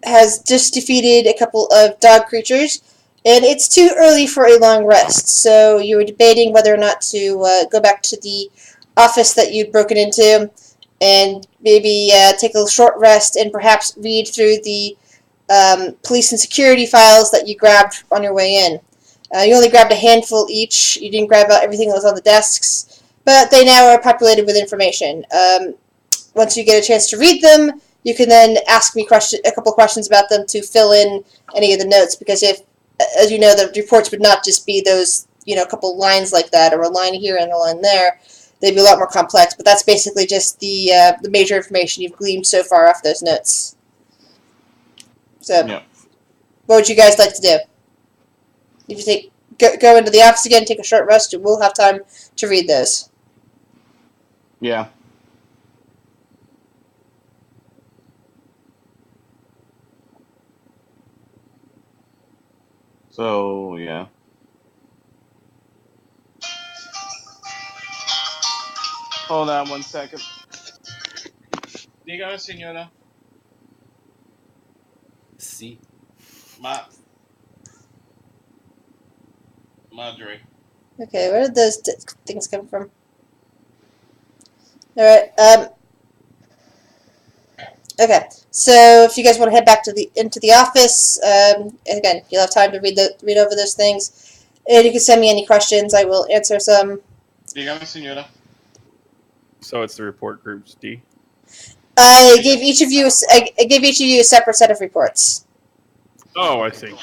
has just defeated a couple of dog creatures, and it's too early for a long rest. So you were debating whether or not to go back to the office that you'd broken into, and maybe take a short rest and perhaps read through the police and security files that you grabbed on your way in. You only grabbed a handful each. You didn't grab out everything that was on the desks, but they now are populated with information. Once you get a chance to read them, you can then ask me a couple questions about them to fill in any of the notes. Because if, as you know, the reports would not just be those, a couple lines like that, or a line here and a line there. They'd be a lot more complex. But that's basically just the major information you've gleaned so far off those notes. So, Yeah. What would you guys like to do? If you go into the office again, take a short rest, and we'll have time to read those. Yeah. So, yeah. Hold on 1 second. Dígame, señora. Sí. Madre. Okay, where did those things come from? Alright, okay, so if you guys want to head back to into the office, again, you'll have time to read over those things. And you can send me any questions, I will answer some. Dígame, señora. So it's the report groups, D? I gave each of you a separate set of reports. Oh, I see.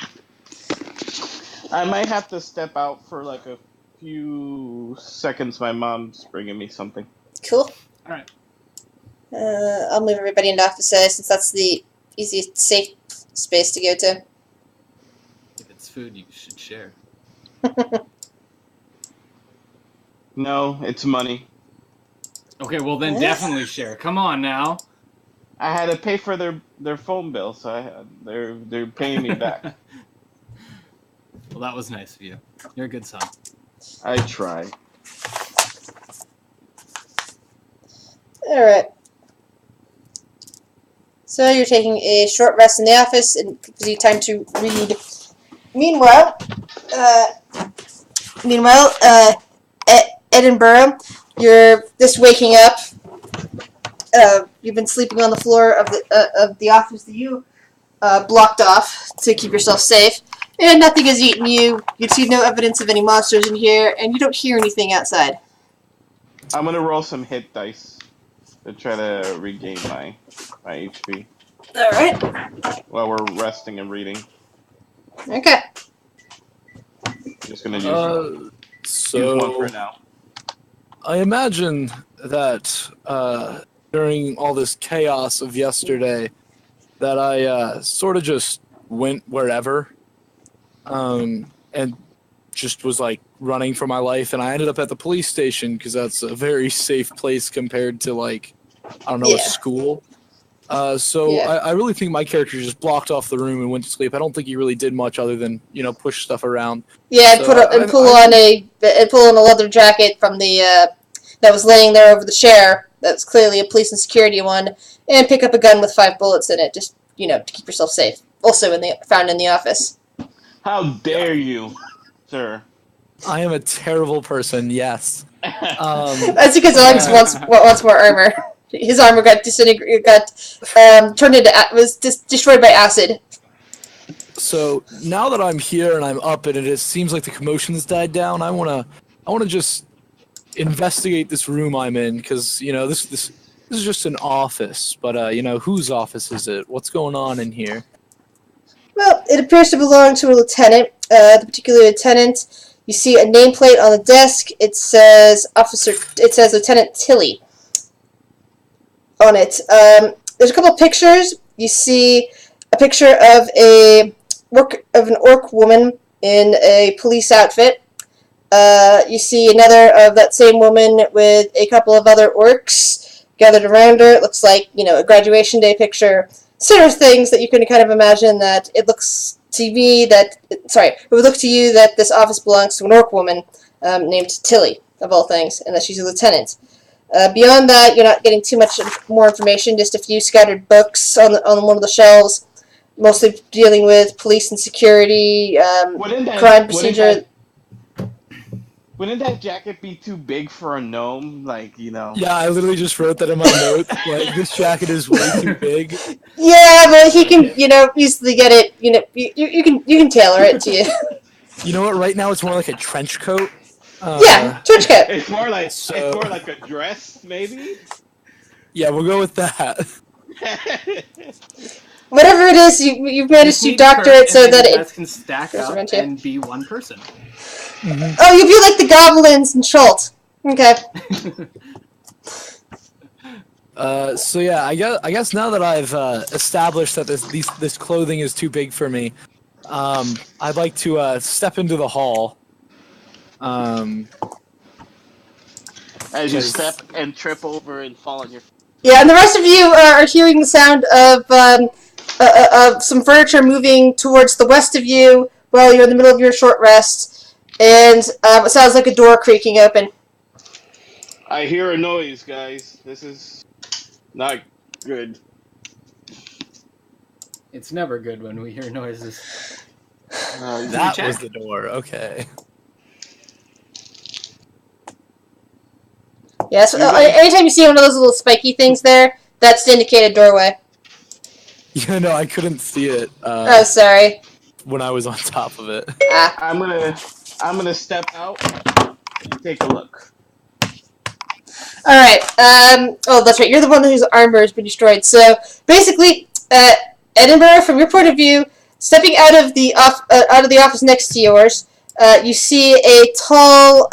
I might have to step out for like a few seconds. My mom's bringing me something. Cool. Alright. I'll move everybody into offices since that's the easiest, safe space to go to. If it's food, you should share. No, it's money. Okay, well then What? definitely share. Come on now. I had to pay for their phone bill, so they're paying me back. Well, that was nice of you. You're a good son. I try. Alright. So you're taking a short rest in the office and gives you time to read. Meanwhile, Edinburgh, you're just waking up. You've been sleeping on the floor of the office that you blocked off to keep yourself safe, and nothing has eaten you. You see no evidence of any monsters in here, and you don't hear anything outside. I'm gonna roll some hit dice to try to regain my HP Alright. while we're resting and reading. Okay. Just gonna use one for now. I imagine that during all this chaos of yesterday, that I sort of just went wherever, and just was like running for my life, and I ended up at the police station because that's a very safe place compared to like, I don't know, a school. I really think my character just blocked off the room and went to sleep. I don't think he really did much other than push stuff around. Yeah, and pull on a leather jacket from the that was laying there over the chair. That's clearly a police and security one, and pick up a gun with 5 bullets in it, just to keep yourself safe. Also found in the office. How dare you, sir? I am a terrible person. Yes. That's because Alex wants more armor. His armor got turned into was destroyed by acid. So now that I'm here and I'm up and it seems like the commotion's died down, I wanna just investigate this room I'm in because this is just an office, but whose office is it? What's going on in here? Well, it appears to belong to a lieutenant. The particular lieutenant, you see a nameplate on the desk. It says Lieutenant Tilly on it. There's a couple of pictures. You see a picture of an orc woman in a police outfit. You see another of that same woman with a couple of other orcs gathered around her. It looks like, a graduation day picture. Sort of things that you can kind of imagine that it looks to me that, it would look to you that this office belongs to an orc woman named Tilly, of all things, and that she's a lieutenant. Beyond that, you're not getting too much more information, just a few scattered books on one of the shelves. mostly dealing with police and security, crime procedure. Wouldn't that jacket be too big for a gnome? Like, you know. Yeah, I literally just wrote that in my notes. Like, this jacket is way too big. Yeah, but he can, easily get it. You can tailor it to you. You know what? Right now, it's more like a trench coat. Yeah, trench coat. It's more like So- a dress, maybe. Yeah, we'll go with that. Whatever it is, you've managed to Need doctor Kurt it so and then that you it. guys can stack There's a up bunch of- and be one person. Oh, you'll be like the goblins in Schultz. Okay. So yeah, I guess now that I've established that this clothing is too big for me, I'd like to step into the hall. As you Yes. step and trip over and fall on your. Yeah, and the rest of you are hearing the sound of some furniture moving towards the west of you while you're in the middle of your short rest, and it sounds like a door creaking open. I hear a noise, guys. This is not good. It's never good when we hear noises. That check? was the door. Okay. Yeah, so, You guys- anytime you see one of those little spiky things there, that's to indicate a doorway. Yeah, no, I couldn't see it Oh, sorry. when I was on top of it. Ah. I'm gonna step out and take a look. Alright, oh, that's right, you're the one whose armor has been destroyed. So, basically, Edinburgh, from your point of view, stepping out of the office next to yours, you see a tall,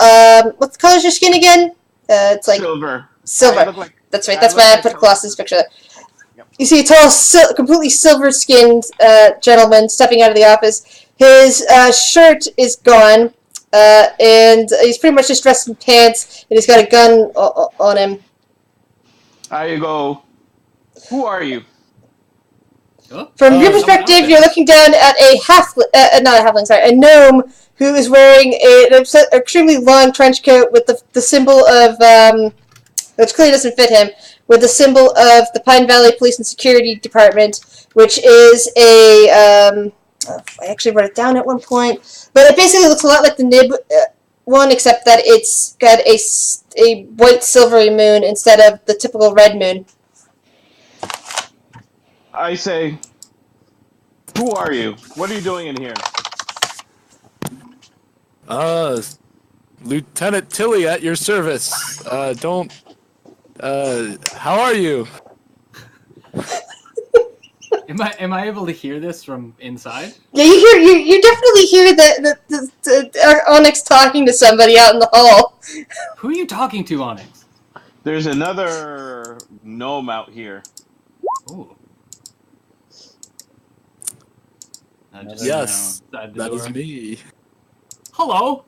what color is your skin again? It's like Silver. silver. I look like That's right, I that's look why I like put a- Colossus picture there. Yep. You see a tall, completely silver-skinned gentleman stepping out of the office. His shirt is gone, and he's pretty much just dressed in pants, and he's got a gun on him. I go. Who are you? Oh, From your Oh, perspective, someone out you're there. looking down at a gnome who is wearing an extremely long trench coat with the symbol of, which clearly doesn't fit him, with the symbol of the Pine Valley Police and Security Department, which is I actually wrote it down at one point, but it basically looks a lot like the nib one, except that it's got a white silvery moon instead of the typical red moon. I say. Who are you? What are you doing in here? Lieutenant Tilly at your service. How are you? Am I able to hear this from inside? Yeah, you definitely hear the Onyx talking to somebody out in the hall. Who are you talking to, Onyx? There's another gnome out here. Ooh. Yes, Outside the that is door. me. Hello,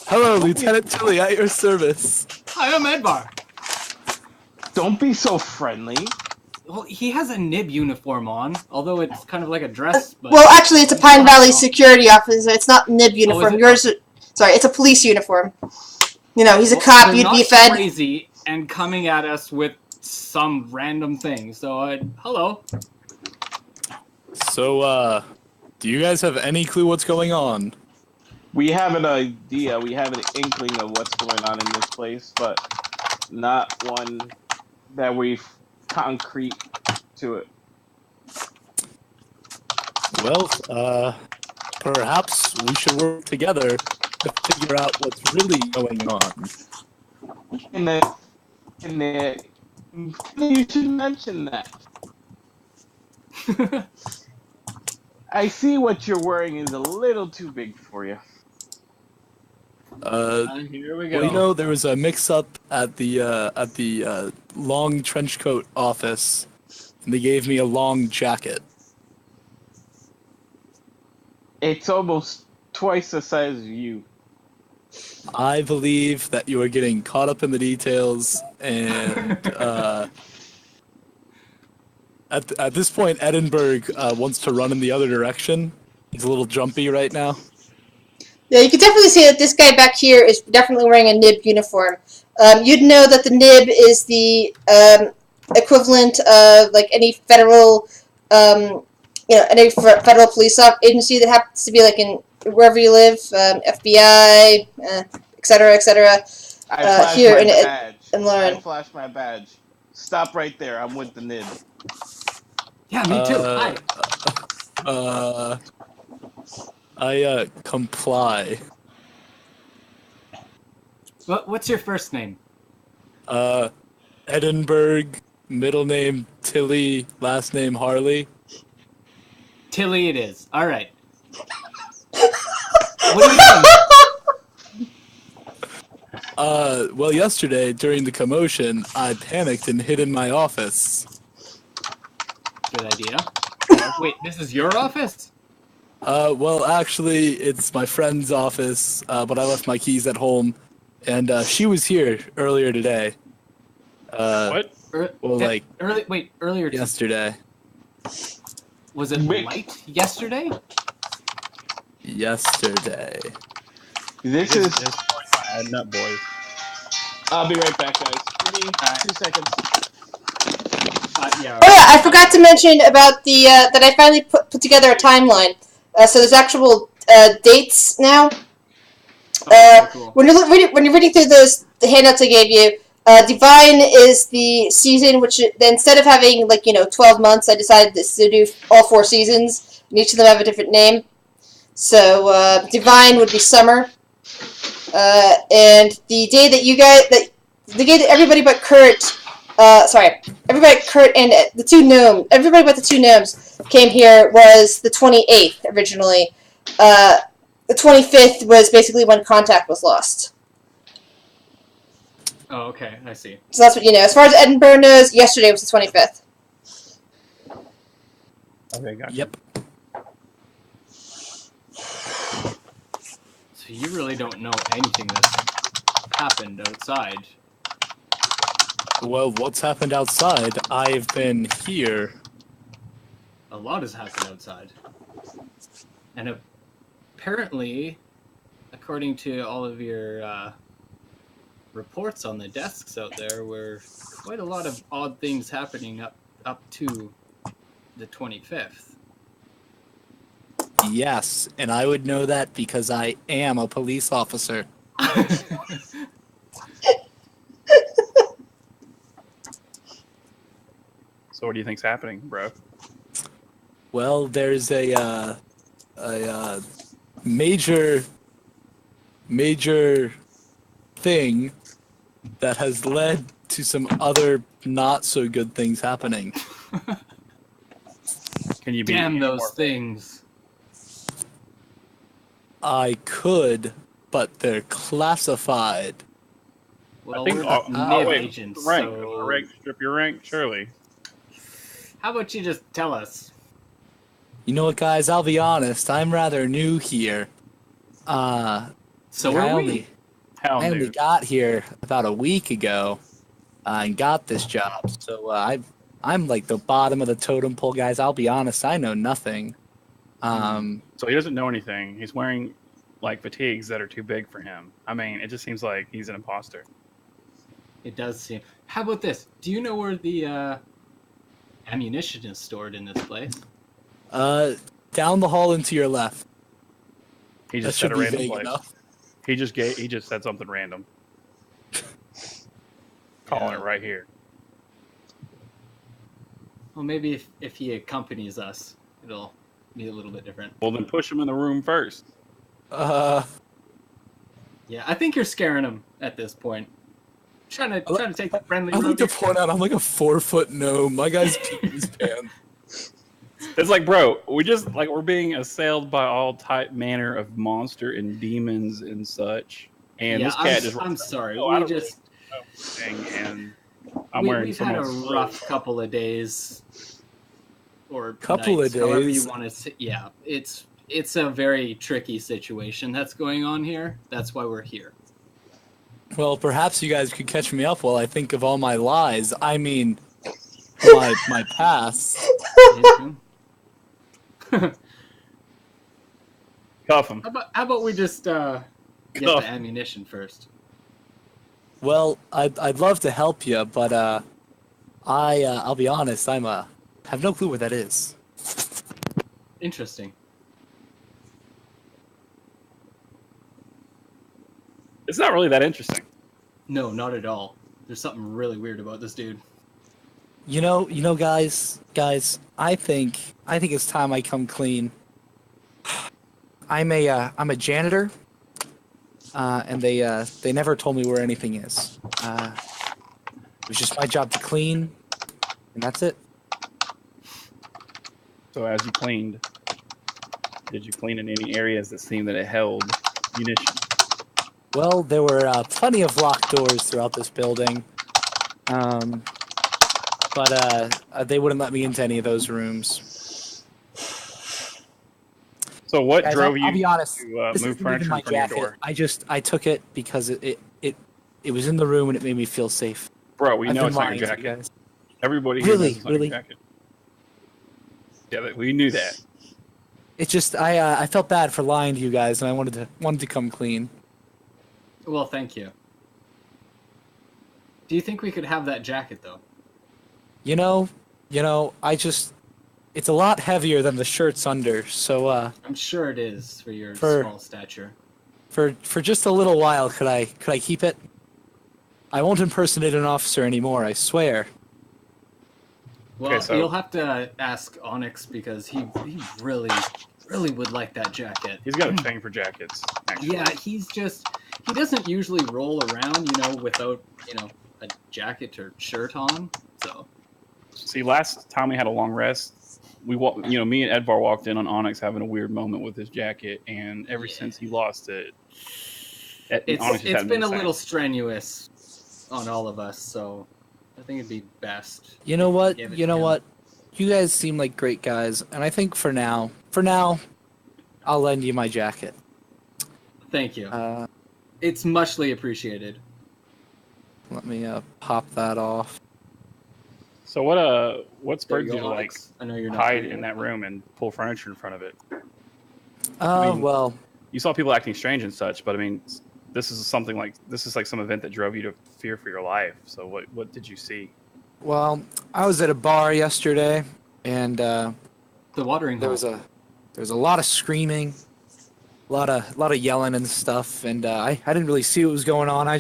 Hello, Lieutenant Tilly at your service. I am Edvar. Don't be so friendly. Well, he has a nib uniform on, although it's kind of like a dress. But Well, actually, it's a Pine Valley security officer. It's not nib uniform. it? Yours, sorry, it's a police uniform. You know, he's a Well, cop. they're You'd not be fed. crazy and coming at us with some random thing. So, hello. So, do you guys have any clue what's going on? We have an idea. We have an inkling of what's going on in this place, but not one that we've concrete to it. Well, perhaps we should work together to figure out what's really going on. You should mention that. I see what you're wearing is a little too big for you. Here we go. Well, you know, there was a mix-up at the long trench coat office, and they gave me a long jacket. It's almost twice the size of you. I believe that you are getting caught up in the details, and at this point, Edinburgh wants to run in the other direction. He's a little jumpy right now. Yeah, you can definitely see that this guy back here is definitely wearing a nib uniform. You'd know that the nib is the equivalent of like any federal any federal police agency that happens to be like in wherever you live, FBI, etc., etc. I flash here my in badge. Lauren. I flash my badge. Stop right there. I'm with the NID. Yeah, me too. Hi. I comply. What's your first name? Edinburgh, middle name Tilly, last name Harley. Tilly it is. All right. What do you think? Well, yesterday during the commotion, I panicked and hid in my office. Good idea. Wait, this is your office? Well, actually, it's my friend's office, but I left my keys at home, and she was here earlier today. What? Well, like earlier. yesterday. Was it Rick. light yesterday? Yesterday. This is. Adding up, boys. I'll be right back, guys. Give me 2 seconds. Yeah. Oh yeah, I forgot to mention about the that I finally put together a timeline. So there's actual dates now. Cool. When you're reading through the handouts I gave you, Divine is the season which instead of having 12 months, I decided to do all 4 seasons, and each of them have a different name. So Divine would be summer, and the day that everybody but Kurt. Everybody but Kurt and the 2 gnomes. Everybody but the 2 gnomes came here was the 28th originally. The 25th was basically when contact was lost. Oh, okay. I see. So that's what you know. As far as Edinburgh knows, yesterday was the 25th. Okay, gotcha. Yep. So you really don't know anything that's happened outside. Well, what's happened outside? I've been here. A lot has happened outside. And apparently, according to all of your reports on the desks out there, were quite a lot of odd things happening up to the 25th. Yes, and I would know that because I am a police officer. So what do you think's happening, bro? Well, there's a major thing that has led to some other not so good things happening. Can you be Damn any those more- things. I could, but they're classified. Well, I think. we're the Oh, NIV wait. agents, Rank. so Strip your rank, surely. how about you just tell us? You know what, guys? I'll be honest. I'm rather new here. So I are only, we. Hell, I only dude. got here about a week ago and got this job. So I'm like the bottom of the totem pole, guys. I'll be honest. I know nothing. So he doesn't know anything. He's wearing like fatigues that are too big for him. I mean, it just seems like he's an imposter. It does seem. How about this? Do you know where the ammunition is stored in this place? Down the hall and to your left. He That just should said a be random vague place. enough. He just said something random. Calling it right here. Well, maybe if he accompanies us, it'll be a little bit different. Well, then push him in the room first. Yeah, I think you're scaring him at this point. Trying to take the friendly I'd like to road. point out I'm like a 4-foot gnome. My guy's peeing his pants. It's like, bro, we're being assailed by all manner of monster and demons and such. And Yeah, this cat I'm just sorry. "Oh, I We don't just know anything," and I'm wearing we've had a someone's rough couple of days, or Couple of nights, however you days? want to say. Yeah, it's a very tricky situation that's going on here. That's why we're here. Well, perhaps you guys could catch me up while I think of all my lies. I mean, my past. Cuff him. How about we just get Cuff. the ammunition first? Well, I'd love to help you, but I'll be honest. Have no clue where that is. Interesting. It's not really that interesting. No, not at all. There's something really weird about this dude. You know, guys, I think it's time I come clean. I'm a janitor, and they never told me where anything is. It was just my job to clean, and that's it. So as you cleaned, did you clean in any areas that seemed that it held munitions? Well, there were plenty of locked doors throughout this building, but they wouldn't let me into any of those rooms. So what Guys, drove I'll be you honest, to this move isn't even furniture my in front of your jacket. door? I took it because it was in the room and it made me feel safe. Bro, we I've know been it's not your lying to you jacket. guys. Everybody here knows Really? it's not your Really? jacket. Yeah, we knew that. It's just I felt bad for lying to you guys, and I wanted to come clean. Well, thank you. Do you think we could have that jacket, though? You know, it's a lot heavier than the shirts under, so I'm sure it is for your For- small stature. for just a little while, could I keep it? I won't impersonate an officer anymore, I swear. Well, Okay, so- you'll have to ask Onyx because he really would like that jacket. He's got a thing for jackets, actually. Yeah, he doesn't usually roll around, without, a jacket or shirt on. So See, last time we had a long rest, me and Edvar walked in on Onyx having a weird moment with his jacket, and ever since he lost it, Onyx just it's hadn't been a the same. little strenuous on all of us, so I think it'd be best. You know what? Give it You to know him. what? You guys seem like great guys, and I think for now, I'll lend you my jacket. Thank you. Uh, It's muchly appreciated. let me pop that off. So what spurred There you go, to Onyx. I know you're not hide here. in that room and pull furniture in front of it? mean- Well, You saw people acting strange and such, but I mean, this is like some event that drove you to fear for your life. So what did you see? well, I was at a bar yesterday, and The watering there hole. was a lot of screaming, a lot of yelling and stuff, and I didn't really see what was going on. I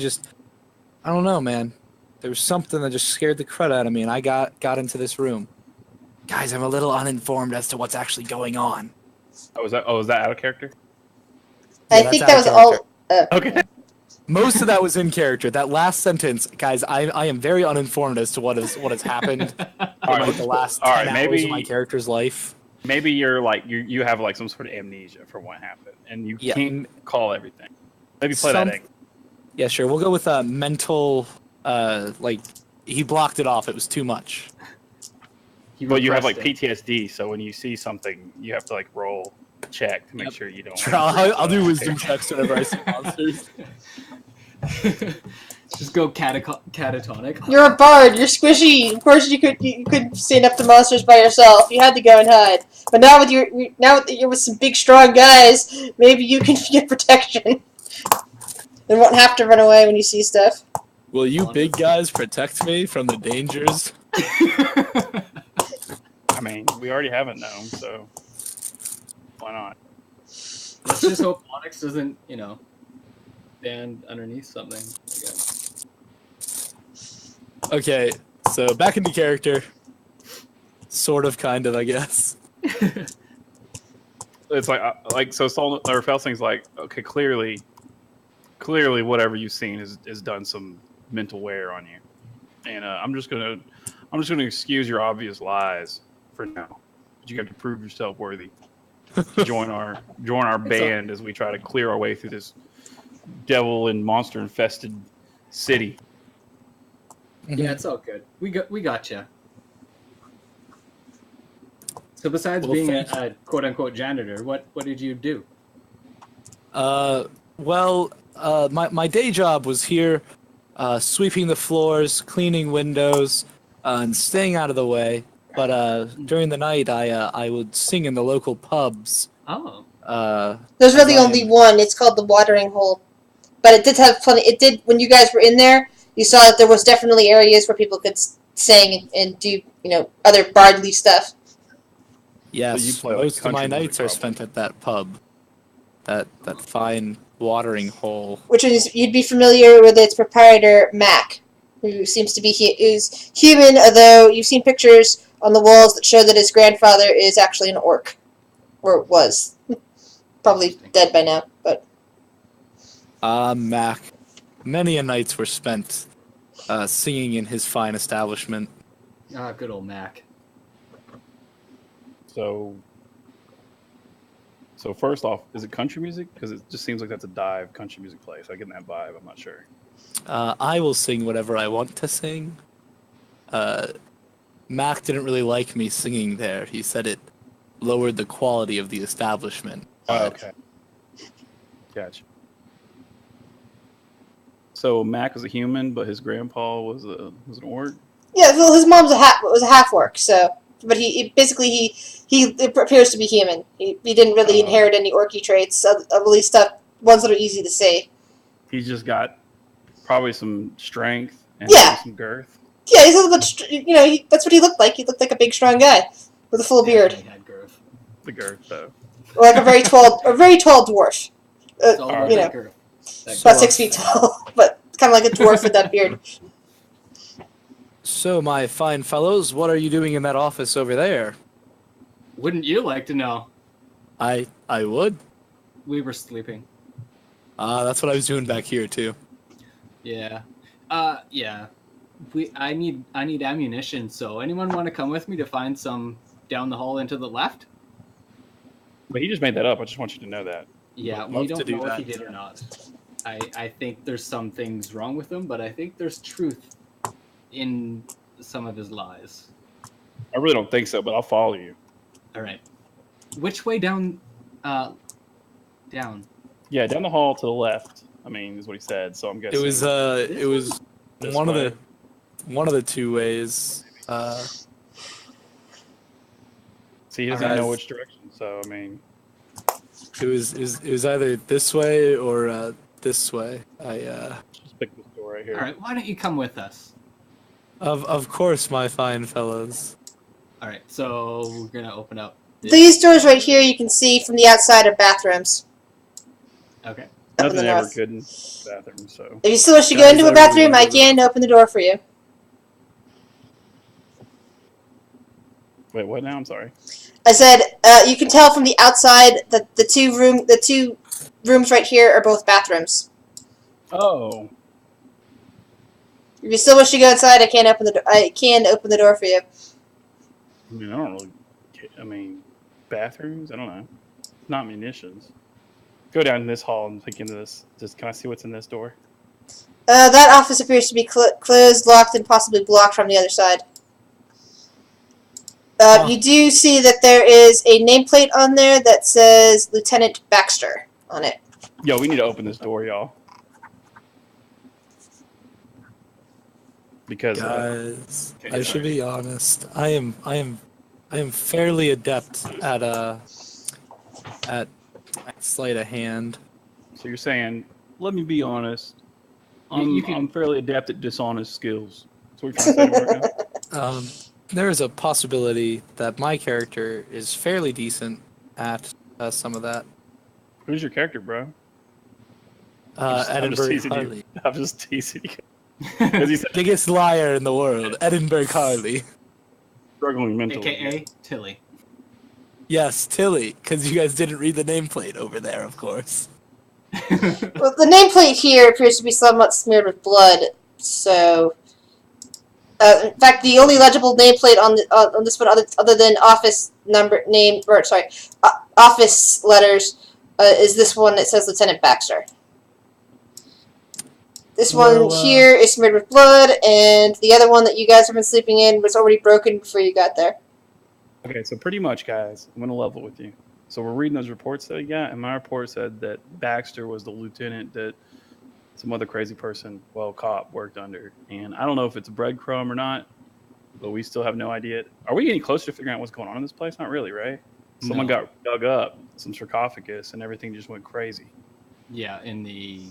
don't know, man. There was something that just scared the crud out of me, and I got into this room. Guys, I'm a little uninformed as to what's actually going on. Was that out of character? I Yeah, think that's that out was of all. Okay. Most of that was in character. That last sentence, guys, I am very uninformed as to what has happened in like the last 10 hours of my character's life. Maybe you're like you have like some sort of amnesia for what happened, and you Yeah. can't recall everything. Maybe play that egg. Yeah, sure. We'll go with mental. Like he blocked it off. It was too much. He But you have like repressed it. PTSD, so when you see something, you have to like roll a check to make Yep. sure you don't. Sure, I'll do wisdom checks whenever I see monsters. Just go catatonic. You're a bard. You're squishy. Of course, you could stand up to monsters by yourself. You had to go and hide. But now that you're with some big, strong guys, maybe you can get protection and won't have to run away when you see stuff. Will you big guys protect me from the dangers? I mean, we already have a gnome, so why not? Let's just hope Onyx doesn't, stand underneath something. I guess. Okay, so back into character. Sort of, kind of, I guess. It's like so. Sol or Felsing's like, okay, clearly, whatever you've seen has done some mental wear on you, and I'm just gonna excuse your obvious lies for now. But you have to prove yourself worthy to join our band as we try to clear our way through this devil and monster infested city. Yeah, it's all good. We got you. So besides Well, being a thank quote unquote janitor, what did you do? My day job was here, sweeping the floors, cleaning windows, and staying out of the way. But during the night, I would sing in the local pubs. Oh, There's really Ryan. only one. It's called the Watering Hole. But it did have plenty. It did when you guys were in there. You saw that there was definitely areas where people could sing and do other bardly stuff. Yes, play, like, most of my country music, nights are probably. spent at that pub. That fine watering hole. Which is you'd be familiar with its proprietor, Mac, who seems to be who's human, although you've seen pictures on the walls that show that his grandfather is actually an orc, or was, probably Interesting. dead by now. But Ah, Mac. Many a nights were spent singing in his fine establishment. Ah, good old Mac. So first off, is it country music? Because it just seems like that's a dive country music place. I get that vibe. I'm not sure. I will sing whatever I want to sing. Mac didn't really like me singing there. He said it lowered the quality of the establishment. Oh, okay. Gotcha. So Mac was a human, but his grandpa was an orc. yeah, well, his mom's was a half orc, so. But he basically he appears to be human. He didn't really inherit any orky traits, at least ones that are easy to say. He's just got probably some strength and Yeah. some girth. Yeah, he's a little bit. That's what he looked like. He looked like a big, strong guy with a full beard, Definitely had growth. The girth, though. like a very tall dwarf. It's all about You that know, growth. That about growth. 6 feet tall, but kind of like a dwarf with that beard. So, my fine fellows, what are you doing in that office over there? Wouldn't you like to know? I would. We were sleeping. That's what I was doing back here too. Yeah. Yeah. I need ammunition, so anyone want to come with me to find some down the hall and to the left? But he just made that up. I just want you to know that. Yeah, Would we love to don't do know if he that. did or not. I think there's some things wrong with him, but I think there's truth in some of his lies. I really don't think so, but I'll follow you. All right. Which way down? Down. Yeah, down the hall to the left. I mean, is what he said. So I'm guessing It was this one way. of the two ways. See, he doesn't Alright. know which direction. So I mean, It was either this way or this way. just pick this door right here. All right. Why don't you come with us? Of course, my fine fellows. All right. So we're gonna open up. These doors right here, you can see from the outside are bathrooms. Okay. Up in Nothing the ever north. good in the bathroom. So If you still wish to go Guys, into a I really bathroom, I wanna go to can open the door for you. wait, what now? I'm sorry. I said you can tell from the outside that the two rooms right here are both bathrooms. Oh, If you still wish to go inside, I can open the door for you. I mean, I don't really. I mean, bathrooms. I don't know. Not munitions. Go down this hall and peek into this. Just can I see what's in this door? That office appears to be closed, locked, and possibly blocked from the other side. You do see that there is a nameplate on there that says Lieutenant Baxter on it. Yo, we need to open this door, y'all. Because Guys, Okay, I should be honest. I am fairly adept at sleight of hand. so you're saying, let me be honest. You can- I'm fairly adept at dishonest skills. That's what you're trying to say right now? There is a possibility that my character is fairly decent at some of that. Who's your character, bro? I'm just Edinburgh teasing you. Harley. I'm just teasing you. Because he's Biggest liar in the world, Edinburgh Harley. struggling mentally. AKA Tilly. Yes, Tilly, because you guys didn't read the nameplate over there, of course. Well, the nameplate here appears to be somewhat smeared with blood, so... in fact, the only legible nameplate on this one, other than office office letters, is this one that says Lieutenant Baxter. This one Well, here is smeared with blood, and the other one that you guys have been sleeping in was already broken before you got there. Okay, so pretty much, guys, I'm going to level with you. So we're reading those reports that we got, and my report said that Baxter was the lieutenant that some other crazy person, cop, worked under. And I don't know if it's a breadcrumb or not, but we still have no idea. Are we getting closer to figuring out what's going on in this place? Not really, right? Someone No. got dug up, some sarcophagus, and everything just went crazy. Yeah, in the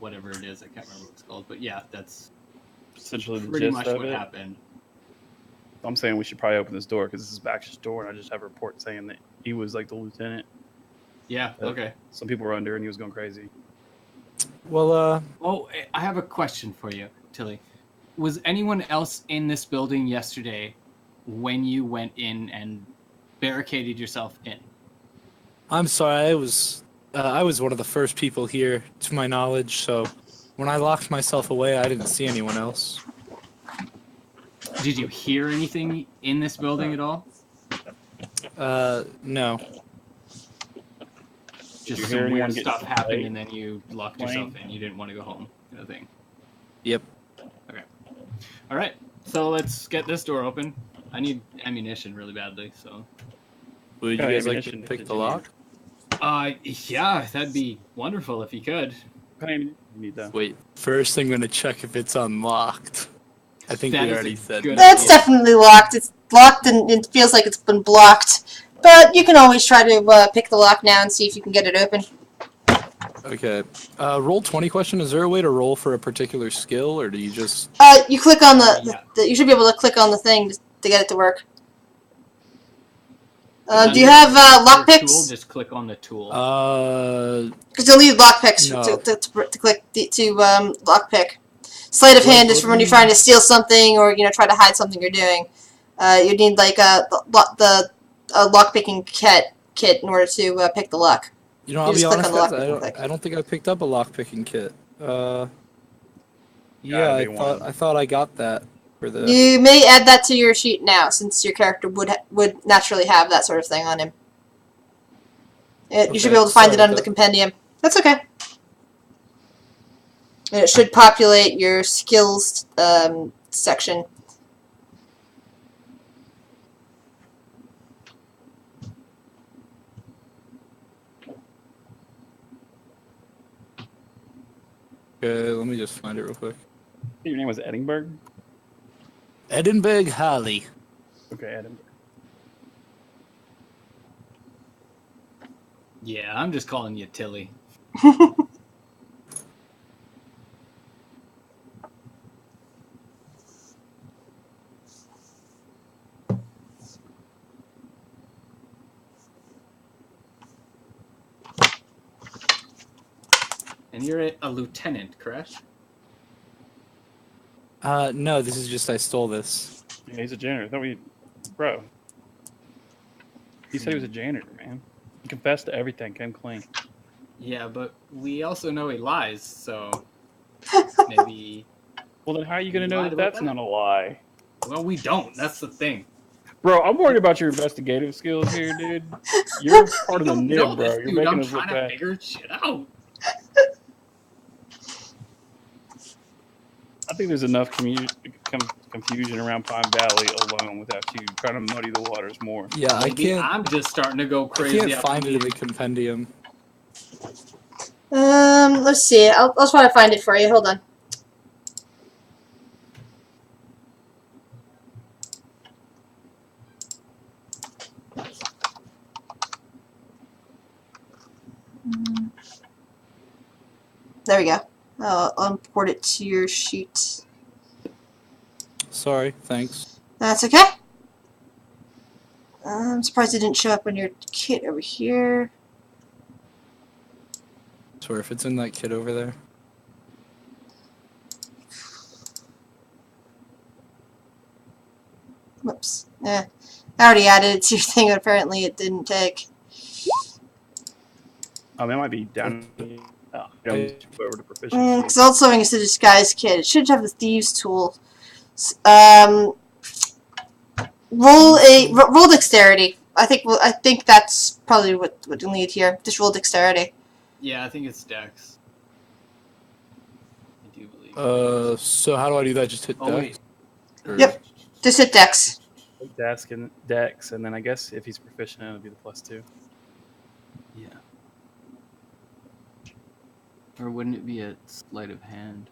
whatever it is, I can't remember what it's called, but yeah, that's Essentially the pretty gist much of what it. happened. I'm saying we should probably open this door because this is Baxter's door, and I just have a report saying that he was like the lieutenant. Yeah. Okay. Some people were under, and he was going crazy. Well, Oh, I have a question for you, Tilly. Was anyone else in this building yesterday when you went in and barricaded yourself in? I'm sorry. I was one of the first people here, to my knowledge. So when I locked myself away, I didn't see anyone else. Did you hear anything in this building at all? No. Just You some hear anyone weird get stuff happened, late? and then you locked yourself in. You didn't want to go home, kind of thing. Yep. All right, so let's get this door open. I need ammunition really badly, so. Would you Got guys like to ammunition pick did the you lock? Yeah, that'd be wonderful if you could. You need that. Wait. First, I'm gonna check if it's unlocked. I think That we is already a said good that. That's definitely locked. It's locked and it feels like it's been blocked. But you can always try to pick the lock now and see if you can get it open. Okay. Roll 20 question. Is there a way to roll for a particular skill, or do you just... You click on Yeah. you should be able to click on the thing to get it to work. And Do you under have your tool, lockpicks? just click on the tool. Because you'll need lockpicks No. to click to lockpick. Sleight of hand is for when you're trying to steal something or try to hide something you're doing. You need like the lockpicking kit in order to pick the lock. You know, You I'll be just click honest, on the guys, lockpicking click. I don't think I picked up a lockpicking kit. Gotta Yeah, be one. I thought I got that for this. You may add that to your sheet now, since your character would naturally have that sort of thing on him. You should be Okay, able to find sorry it under about the compendium. That's okay. And it should populate your skills section. Okay, let me just find it real quick. Your name was Edinburgh? Edinburgh Halley. Okay, Edinburgh. Yeah, I'm just calling you Tilly. And you're a lieutenant, correct? No, this is just I stole this. Yeah, he's a janitor. I thought bro. He said he was a janitor, man. He confessed to everything, came clean. Yeah, but we also know he lies, so maybe. Well, then how are you gonna You know lied that about that's that? not a lie? Well, we don't. That's the thing. Bro, I'm worried about your investigative skills here, dude. You're part of the You don't know nib, bro. this, You're dude. making I'm us look trying to bad. figure shit out. I think there's enough confusion around Pine Valley alone without you trying to muddy the waters more. Yeah, Maybe I'm just starting to go I crazy. can't after find it in you. the compendium. Let's see. I'll try to find it for you. Hold on. There we go. I'll import it to your sheet. Sorry, thanks. That's okay. I'm surprised it didn't show up on your kit over here. Sorry if it's in that kit over there. Whoops. I already added it to your thing, but apparently it didn't take. Oh, that might be down. Over to proficiency. Because also it's a disguise kit. It should have the thieves tool. Roll dexterity. I think that's probably what you'll need here. Just roll dexterity. Yeah, I think it's Dex. I do believe. So how do I do that? Just hit Oh, dex? wait. Or- Yep. Just hit dex. Dex, and then I guess if he's proficient, it'll be the +2. Yeah. Or wouldn't it be a sleight of hand?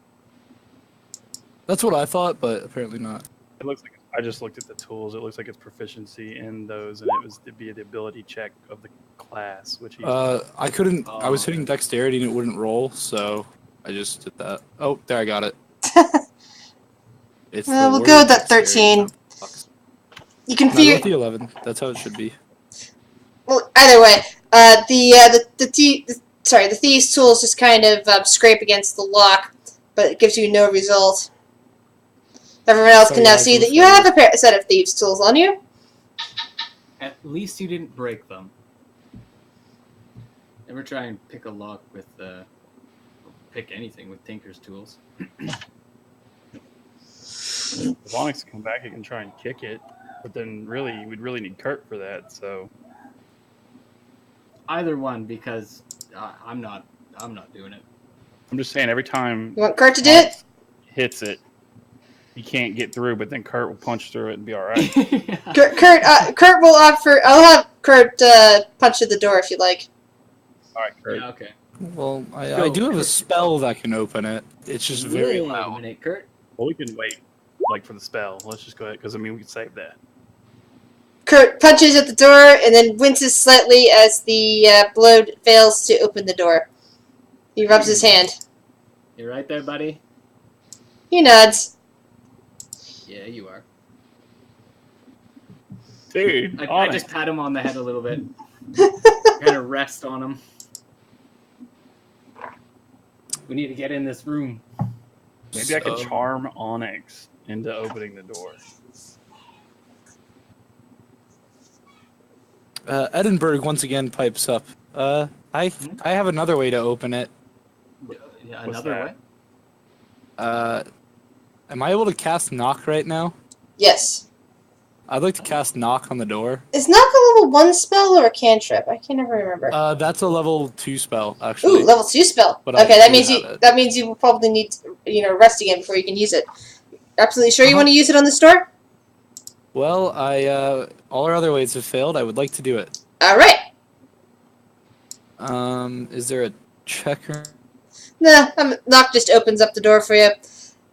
That's what I thought, but apparently not. It looks like I just looked at the tools. It looks like it's proficiency in those, and it'd be the ability check of the class, which he. I couldn't. I was Oh. hitting dexterity and it wouldn't roll, so I just did that. Oh, there I got it. It's We'll the go word with that dexterity, 13. not box. You can No, feel. with the 11. That's how it should be. Well, either way, the thieves' tools just kind of scrape against the lock, but it gives you no result. Everyone else can Sorry, now I see that goofed you on have you. a set of thieves' tools on you. At least you didn't break them. Never try and pick a lock with, pick anything with Tinker's tools. If Onyx can come back, he can try and kick it. But then, really, we'd really need Kurt for that. So Either one, because I'm not doing it. I'm just saying, every time You want Kurt to do it? Onyx hits it, he can't get through. But then Kurt will punch through it and be all right. Kurt will offer. I'll have Kurt punch at the door if you like. All right, Kurt. Yeah, okay. Well, I Go. do have a spell that can open it. It's just very Wait a loud. minute, Kurt. Well, we can wait, like for the spell. Let's just go ahead, because I mean, we can save that. Kurt punches at the door and then winces slightly as the blow fails to open the door. He rubs his hand. You right there, buddy? He nods. Yeah, you are. Dude, I just pat him on the head a little bit. Kind of rest on him. We need to get in this room. maybe I could So- charm Onyx into opening the door. Edinburgh once again pipes up. I have another way to open it. Yeah, What's another that? way? Am I able to cast knock right now? Yes. I'd like to cast knock on the door. Is knock a level 1 spell or a cantrip? I can never remember. That's a level 2 spell, actually. Ooh, level 2 spell. But I Okay, that do means have you it. that means you will probably need to, rest again before you can use it. Absolutely sure you Uh-huh. want to use it on the store? Well, all our other ways have failed. I would like to do it. All right. Is there a checker? Nah, knock just opens up the door for you.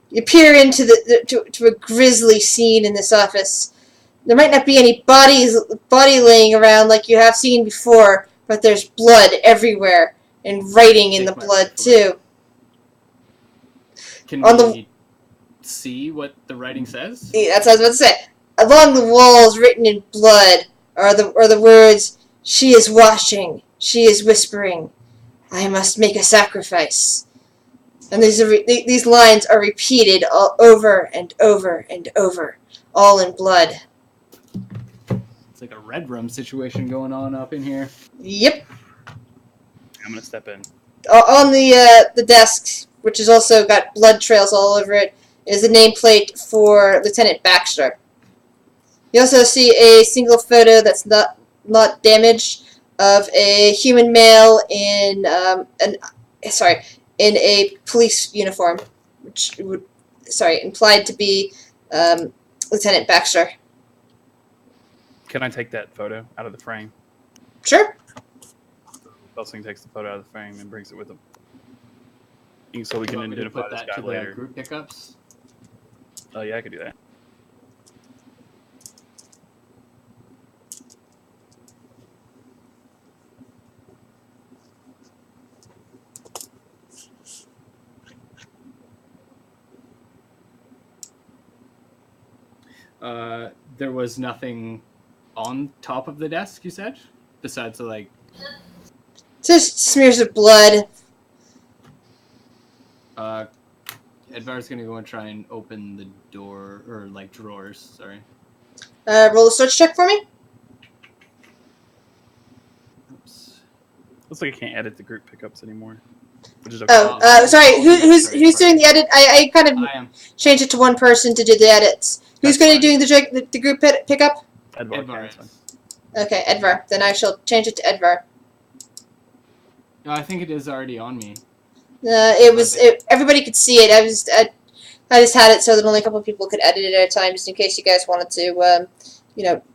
You peer into to a grisly scene in this office. There might not be any body laying around like you have seen before, but there's blood everywhere and writing in the Take my blood rifle. too. Can On we see what the writing says? Yeah, that's what I was about to say. Along the walls, written in blood, are the words, "She is watching. She is whispering. I must make a sacrifice." And these lines are repeated all over and over and over, all in blood. It's like a red rum situation going on up in here. Yep. I'm gonna step in. On the desk, which has also got blood trails all over it, is a nameplate for Lieutenant Baxter. You also see a single photo that's not damaged of a human male in in a police uniform, which would implied to be Lieutenant Baxter. Can I take that photo out of the frame? Sure. Felsing takes the photo out of the frame and brings it with him. So we You can want me to identify put this that guy to the later. group pickups? Oh yeah, I could do that. There was nothing on top of the desk, you said? Besides the, like... Just smears of blood. Edvar's gonna go and try and open the door, or, like, drawers, sorry. Roll a search check for me. Oops. Looks like I can't edit the group pickups anymore. Which is okay. Oh, sorry. Who's doing the edit? I kind of I am. changed it to one person to do the edits. Who's That's going to fine. do the group pickup? Edvard, Edvar yeah, is. that's fine. Okay, Edvar. Then I shall change it to Edvar. No, I think it is already on me. Everybody could see it. I just had it so that only a couple of people could edit it at a time, just in case you guys wanted to,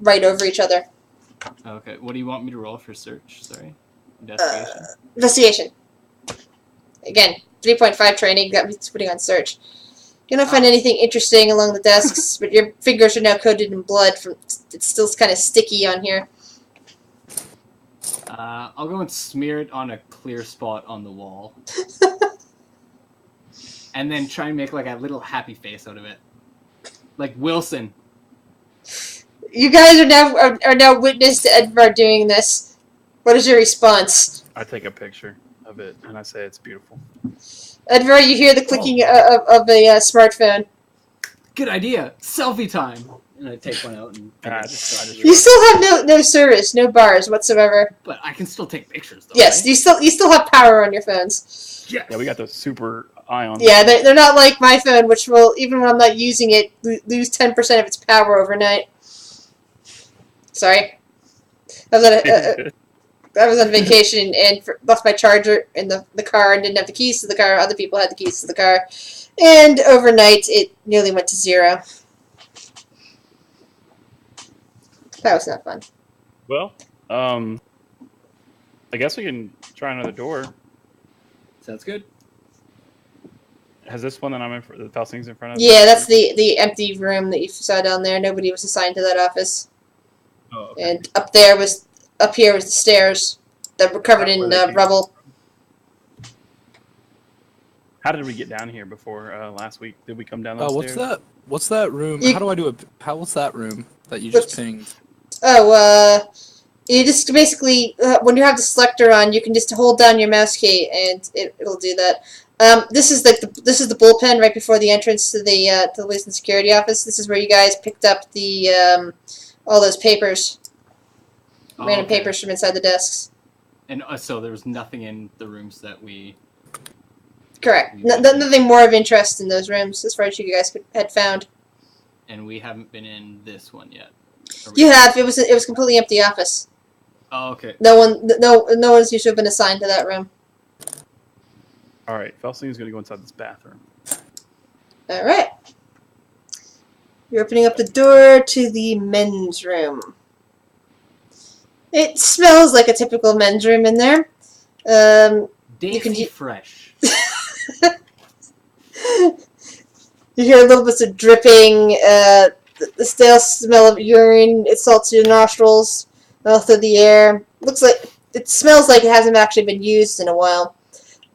write over each other. Okay, what do you want me to roll for search? Sorry. Investigation. Investigation. Again, 3.5 training. Got me putting on search. You don't find anything interesting along the desks, but your fingers are now coated in blood. It's still kind of sticky on here. I'll go and smear it on a clear spot on the wall. And then try and make like a little happy face out of it. Like Wilson. You guys are now witness to Edvard doing this. What is your response? I take a picture of it and I say it's beautiful. Edvard, you hear the clicking of a smartphone. Good idea. Selfie time. And I take one out and. I just You still have no service, no bars whatsoever. But I can still take pictures, though. Yes, right? you still have power on your phones. Yes. Yeah, we got the super ion. Yeah, they're not like my phone, which will, even when I'm not using it, lose 10% of its power overnight. Sorry. I was on vacation and left my charger in the car and didn't have the keys to the car. Other people had the keys to the car. And overnight, it nearly went to 0. That was not fun. Well, I guess we can try another door. Sounds good. Has this one that I'm in for the Felsing's in front of? Yeah, that's the empty room that you saw down there. Nobody was assigned to that office. Oh, okay. And up here was the stairs that were covered in rubble. How did we get down here before last week? Did we come down those What's stairs? that? What's that room? You- How do I do it? What's that room that you just pinged? Oh, you just basically, when you have the selector on, you can just hold down your mouse key and it'll do that. This is the bullpen right before the entrance to the police and security office. This is where you guys picked up the all those papers, random okay. papers from inside the desks. And so there was nothing in the rooms that we. Correct. Nothing more of interest in those rooms as far as you guys had found. And we haven't been in this one yet. You have. It was completely empty office. Oh, okay. No one's usually been assigned to that room. All right, Felsing's going to go inside this bathroom. All right. You're opening up the door to the men's room. It smells like a typical men's room in there. Daisy fresh. You hear a little bits of dripping, the stale smell of urine. It salts your nostrils through the air. It smells like it hasn't actually been used in a while.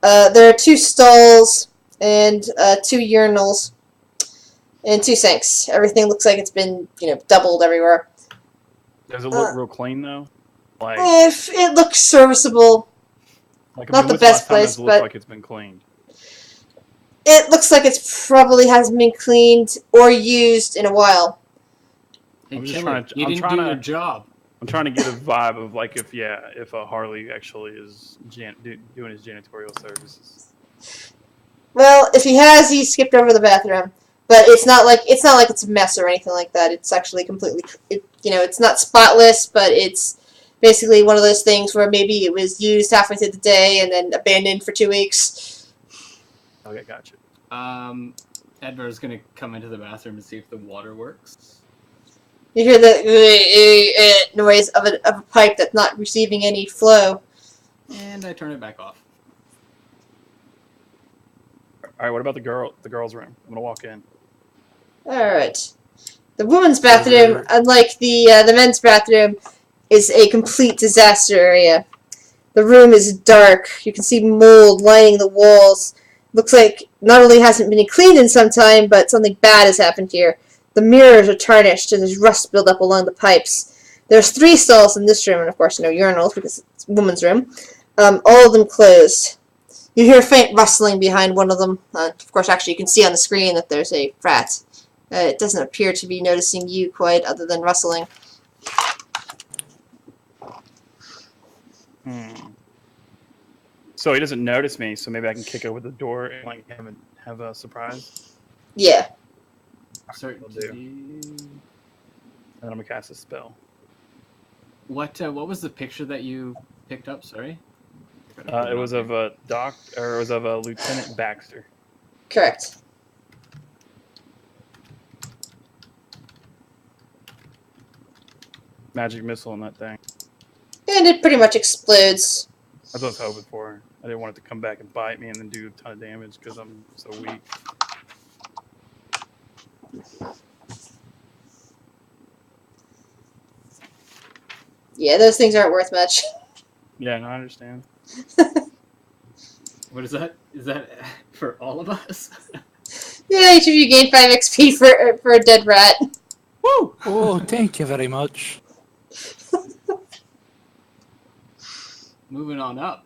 There are 2 stalls and 2 urinals and 2 sinks. Everything looks like it's been, doubled everywhere. Does it look real clean though? Like, It looks serviceable. Not the when's best last time place, does it look but like it's been cleaned. it looks like it's probably hasn't been cleaned or used in a while. Hey, I'm just Chili, trying to- you I'm didn't trying do to- your job. I'm trying to get a vibe of like if a Harley actually is doing his janitorial services. Well, if he has, he skipped over the bathroom. But it's not like it's a mess or anything like that. It's actually completely, it's not spotless, but it's basically one of those things where maybe it was used halfway through the day and then abandoned for 2 weeks. Okay, gotcha. Edvard's gonna come into the bathroom and see if the water works. You hear the noise of a pipe that's not receiving any flow. And I turn it back off. All right, what about the girls' room? I'm gonna walk in. All right. The women's bathroom, unlike the men's bathroom, is a complete disaster area. The room is dark. You can see mold lining the walls. Looks like not only hasn't been cleaned in some time, but something bad has happened here. The mirrors are tarnished and there's rust buildup along the pipes. There's 3 stalls in this room, and of course no urinals because it's a woman's room. All of them closed. You hear a faint rustling behind one of them. Of course, actually, you can see on the screen that there's a rat. It doesn't appear to be noticing you quite, other than rustling. So he doesn't notice me, so maybe I can kick over the door and like have a surprise. Yeah. Certainty. And I'm gonna cast a spell. What was the picture that you picked up? Sorry. It was of a Lieutenant Baxter. Correct. Magic missile on that thing. And it pretty much explodes. That's what I was hoping for. I didn't want it to come back and bite me and then do a ton of damage because I'm so weak. Yeah, those things aren't worth much. Yeah, no, I understand. What is that? Is that for all of us? Yeah, each of you gain 5 XP for a dead rat. Woo! Oh, thank you very much. Moving on up.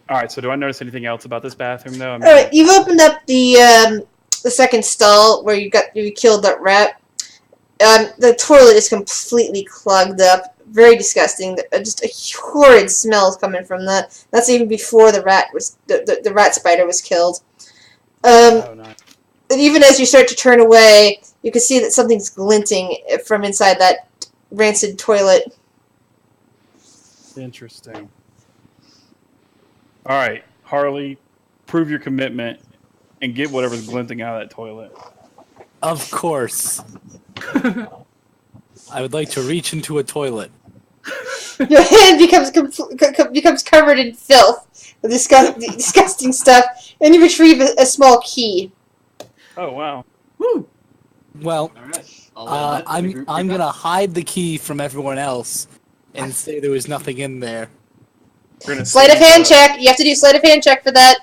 All right. So do I notice anything else about this bathroom though? I mean, All right, you've opened up the second stall where you killed that rat. The toilet is completely clogged up. Very disgusting. Just a horrid smell coming from that. That's even before the rat spider was killed. oh, nice. And even as you start to turn away, you can see that something's glinting from inside that rancid toilet. Interesting. All right, Harley, prove your commitment and get whatever's glinting out of that toilet. Of course. I would like to reach into a toilet. Your hand becomes covered in filth, with disgusting stuff, and you retrieve a small key. Oh wow. Woo! Well, All right. I'm gonna hide the key from everyone else and say there was nothing in there. We're gonna Sleight of see, hand check. You have to do sleight of hand check for that.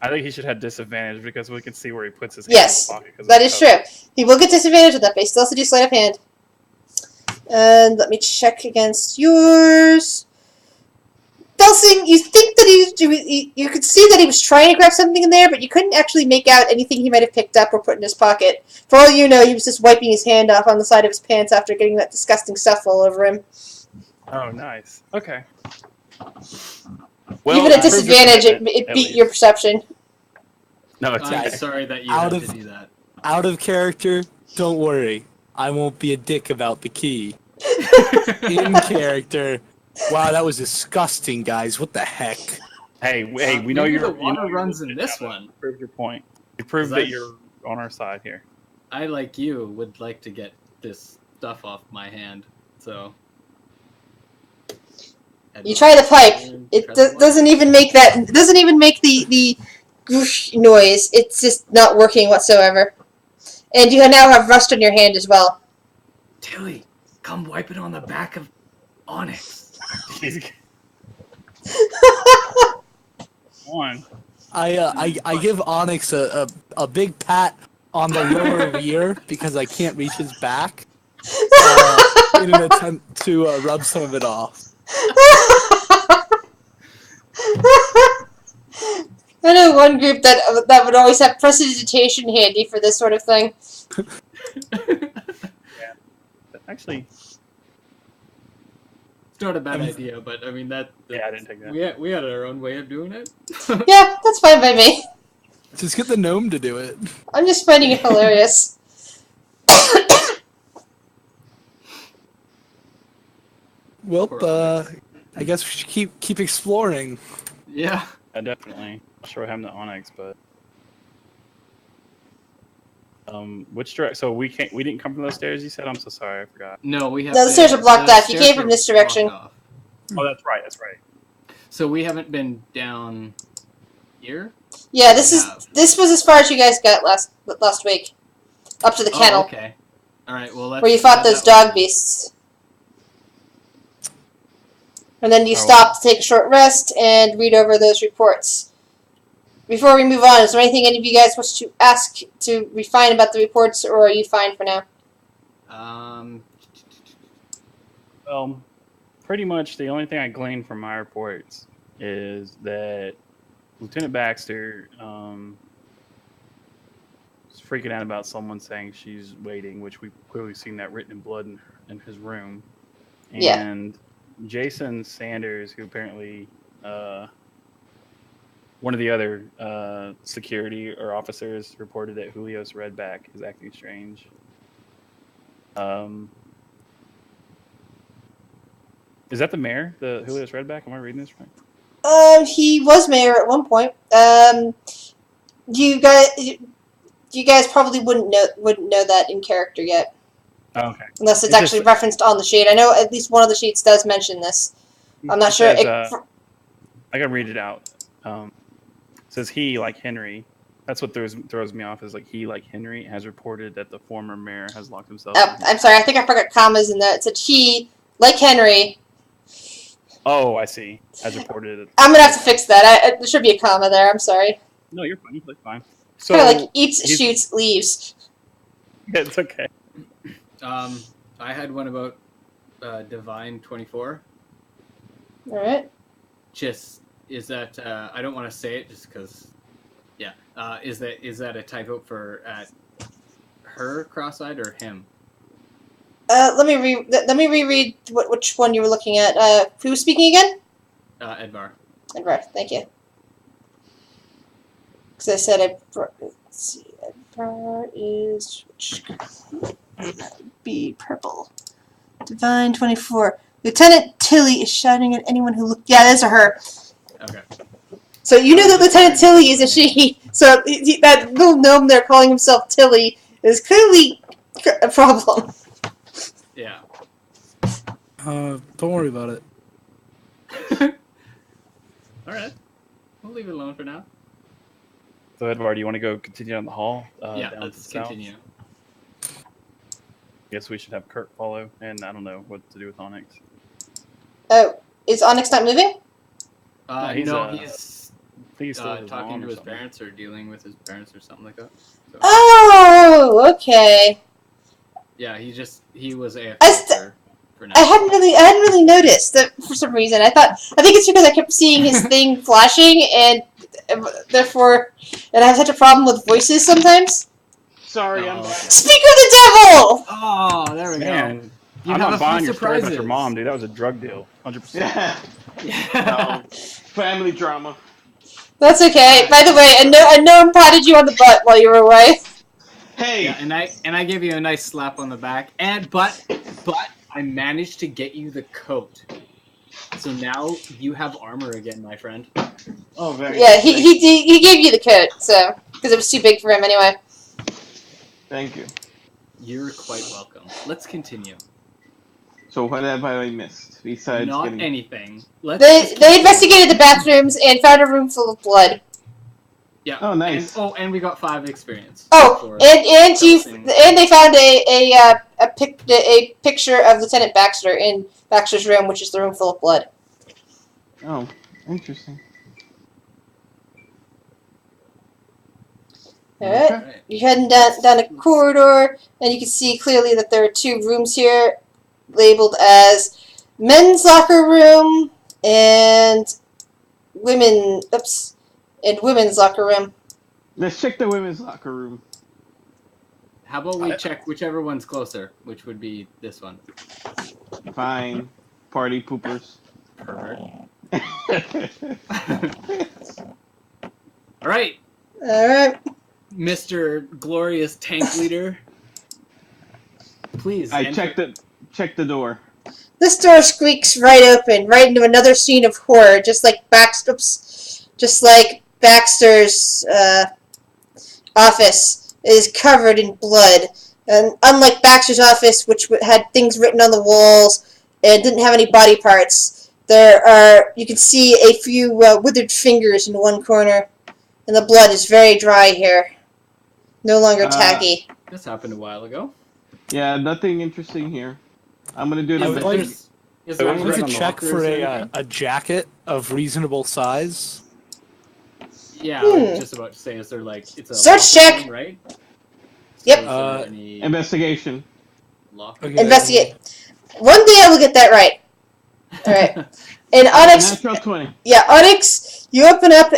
I think he should have disadvantage because we can see where he puts his hand Yes, in his pocket. 'Cause that it's is covered. true. He will get disadvantage with that, but he still has to do sleight of hand. And let me check against yours. Delsing, you think that you could see that he was trying to grab something in there, but you couldn't actually make out anything he might have picked up or put in his pocket. For all you know, he was just wiping his hand off on the side of his pants after getting that disgusting stuff all over him. Oh, nice. Okay. Even at I proved your disadvantage, commitment, it at beat least. your perception. No, it's I'm okay. sorry that you Out had of- to do that. Out of character, don't worry. I won't be a dick about the key. In character, wow, that was disgusting, guys. What the heck? Hey, we know maybe you're. the you know water you're runs in legit this now, though. one. You proved your point. You proved 'Cause that I- you're on our side here. I, like you, would like to get this stuff off my hand, so... You try the pipe. It doesn't even make that. It doesn't even make the goosh noise. It's just not working whatsoever. And you now have rust on your hand as well. Tilly, come wipe it on the back of Onyx. One. I give Onyx a big pat on the lower rear because I can't reach his back in an attempt to rub some of it off. I know one group that would always have prestidigitation handy for this sort of thing. Actually, It's not a bad idea, but I mean that. yeah, I didn't take that. We had our own way of doing it. Yeah, that's fine by me. Just get the gnome to do it. I'm just finding it hilarious. Well, Poor I guess we should keep exploring. Yeah. Definitely. Not sure what happened to Onyx, but which direction? So we didn't come from those stairs. You said. I'm so sorry. I forgot. No, we have. No, the stairs are blocked off. You stairs came from are this direction. blocked off. Oh, that's right. That's right. So we haven't been down here. Yeah, this was as far as you guys got last week, up to the kennel, Oh, okay. All right. Well, where you fought those dog beasts. And then you stop to take a short rest and read over those reports. Before we move on, is there anything any of you guys wish to ask to refine about the reports, or are you fine for now? Well, pretty much the only thing I gleaned from my reports is that Lieutenant Baxter is freaking out about someone saying she's waiting, which we've clearly seen that written in blood in his room. Yeah. And Jason Sanders, who apparently one of the other security or officers reported that Julius Redback is acting strange. Is that the mayor, the Julius Redback? Am I reading this right? He was mayor at one point. You guys probably wouldn't know that in character yet, Oh, okay. unless it's It actually just- referenced on the sheet. I know at least one of the sheets does mention this. I'm not sure. Says, I can read it out. It says he, like Henry. That's what throws me off. Is like he, like Henry, has reported that the former mayor has locked himself. I'm sorry. I think I forgot commas in there. It said he, like Henry. Oh, I see. Has reported. I'm gonna have to fix that. There should be a comma there. I'm sorry. No, you're fine. You're fine. So Kind of like eats, he's- shoots, leaves. Yeah, it's okay. I had one about Divine 24. All right. Just is that I don't want to say it just because. Yeah. Is that a typo for her cross-eyed or him? Let me reread which one you were looking at. Who was speaking again? Edvar. Edward, thank you. Because I said let's see, Edward is be purple. Divine 24. Lieutenant Tilly is shouting at anyone who look. Yeah, that's a her. Okay. So you know that Lieutenant Tilly is a she. So that little gnome there calling himself Tilly is clearly a problem. Yeah. Don't worry about it. All right. We'll leave it alone for now. So, Edvard, do you want to go continue down the hall? Yeah, down let's to the south? continue. Guess we should have Kurt follow, and I don't know what to do with Onyx. Oh, is Onyx not moving? No, he's, he's I think he's still with his talking mom to or his something. parents or dealing with his parents or something like that. So, Oh, okay. yeah, he was AFK I st- for now. I hadn't really noticed that for some reason. I think it's because I kept seeing his thing flashing, and therefore, and I have such a problem with voices sometimes. Sorry, I'm Oh, back. okay. Speak of the devil! Oh, there we go. Man, You I'm have not a few buying your story about your surprises. mom, dude. That was a drug deal, 100%. Yeah. Yeah. No. Family drama. That's okay. By the way, a gnome patted you on the butt while you were away. Hey. Yeah, and I gave you a nice slap on the back, but I managed to get you the coat, so now you have armor again, my friend. Oh, very. Yeah, good. he gave you the coat, so because it was too big for him anyway. Thank you. You're quite welcome. Let's continue. So what have I missed besides Not getting? anything. Let's They just continue. investigated the bathrooms and found a room full of blood. Yeah. Oh, nice. And we got 5 experience. Oh, for and something. they found a picture of Lieutenant Baxter in Baxter's room, which is the room full of blood. Oh, interesting. Alright. Right. You're heading down a corridor, and you can see clearly that there are 2 rooms here labeled as men's locker room and women's locker room. Let's check the women's locker room. How about we check whichever one's closer, which would be this one. Fine. Party poopers. Perfect. All right, Alright. Mr. Glorious Tank Leader. Please. I enter. checked the door. This door squeaks right open, right into another scene of horror, just like Baxter's office is covered in blood. And unlike Baxter's office, which had things written on the walls and didn't have any body parts, you can see a few withered fingers in one corner, and the blood is very dry here. No longer tacky. This happened a while ago. Yeah, nothing interesting here. I'm gonna do an I would like- investigation. Is So there it was We any written could on the check lockers for or anything? a jacket of reasonable size. Yeah, I was just about to say, is there it's a Search locker check! room, right? Yep. So is there any Investigation. locker Okay. Investigate. One day I will get that right. Alright. And Onyx, Natural 20. yeah, Onyx, you open up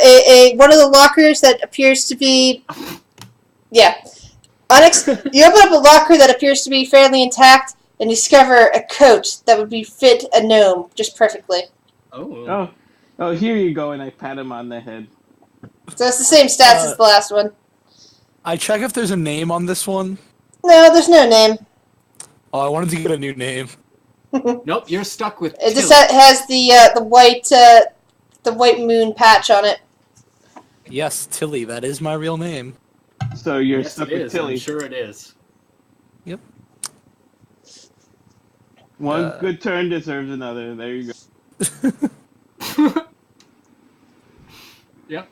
one of the lockers that appears to be, yeah. Onyx, you open up a locker that appears to be fairly intact and discover a coat that would fit a gnome just perfectly. Oh. Oh, here you go, and I pat him on the head. So it's the same stats as the last one. I check if there's a name on this one. No, there's no name. Oh, I wanted to get a new name. Nope, you're stuck with It just Tilly. has the white moon patch on it. Yes, Tilly. That is my real name. So you're Yes, stuck it with is. Tilly. I'm sure it is. Yep. One good turn deserves another. There you go. Yep.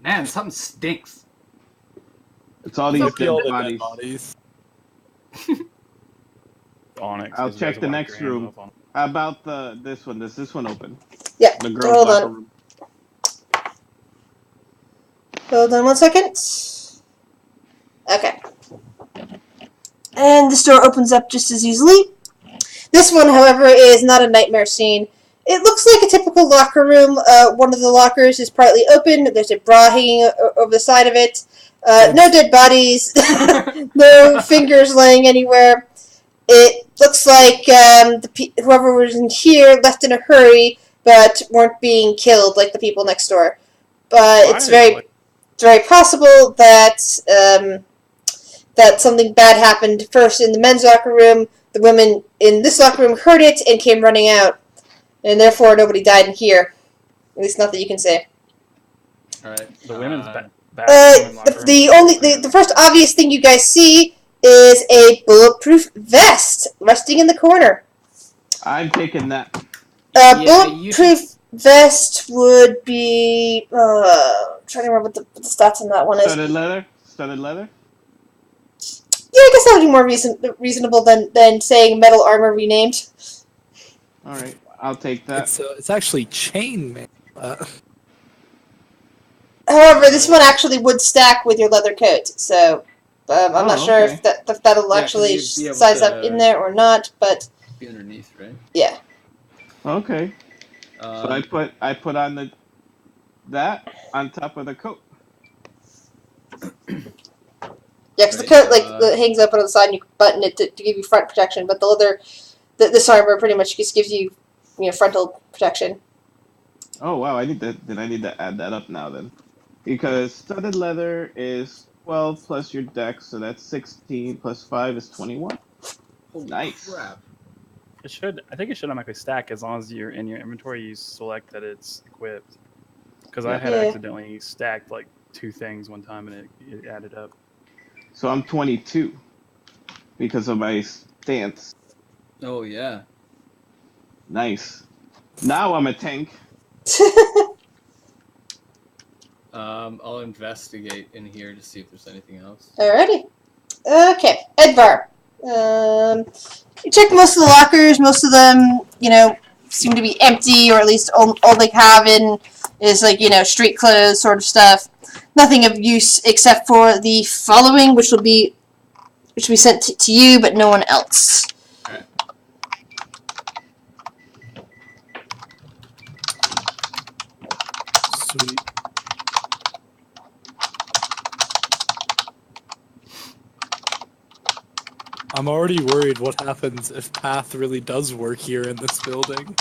Man, something stinks. It's all these Look at dead all the bodies. dead bodies. Onyx. I'll 'cause you check guys the will next wipe your hands room. off on it. How about this one? Does this one open? Yeah, The girls' hold locker on. room. Hold on 1 second. Okay. And this door opens up just as easily. This one, however, is not a nightmare scene. It looks like a typical locker room. One of the lockers is partly open. There's a bra hanging over the side of it. No dead bodies. No fingers laying anywhere. It looks like whoever was in here left in a hurry, but weren't being killed like the people next door. But it's very possible that that something bad happened first in the men's locker room. The women in this locker room heard it and came running out, and therefore nobody died in here. At least not that you can say. All right. The women's bathroom. The first obvious thing you guys see is a bulletproof vest resting in the corner. I'm taking that. Bulletproof vest would be. I'm trying to remember what the stats on that one is. Studded leather. Studded leather. Yeah, I guess that would be more reasonable than saying metal armor renamed. All right, I'll take that. It's actually chainmail. However, this one actually would stack with your leather coat, so I'm not sure if that'll actually size up in there or not. But be underneath, right? Yeah. Okay. So I put on that on top of the coat. Yeah, because the coat hangs open on the side, and you button it to give you front protection. But the leather, this armor pretty much just gives you, frontal protection. Oh wow! I need to add that up now then, because studded leather is 12 plus your dex, so that's 16 plus 5 is 21. Nice. Crap. I think it should automatically stack as long as you're in your inventory. You select that it's equipped. Because I had accidentally stacked like 2 things one time and it added up. So I'm 22 because of my stance. Oh yeah. Nice. Now I'm a tank. I'll investigate in here to see if there's anything else. Alrighty. Okay, Edvar. You check most of the lockers. Most of them, seem to be empty, or at least all they have in is street clothes sort of stuff. Nothing of use except for the following, which will be sent to you, but no one else. Alright. Sweet. I'm already worried what happens if Path really does work here in this building.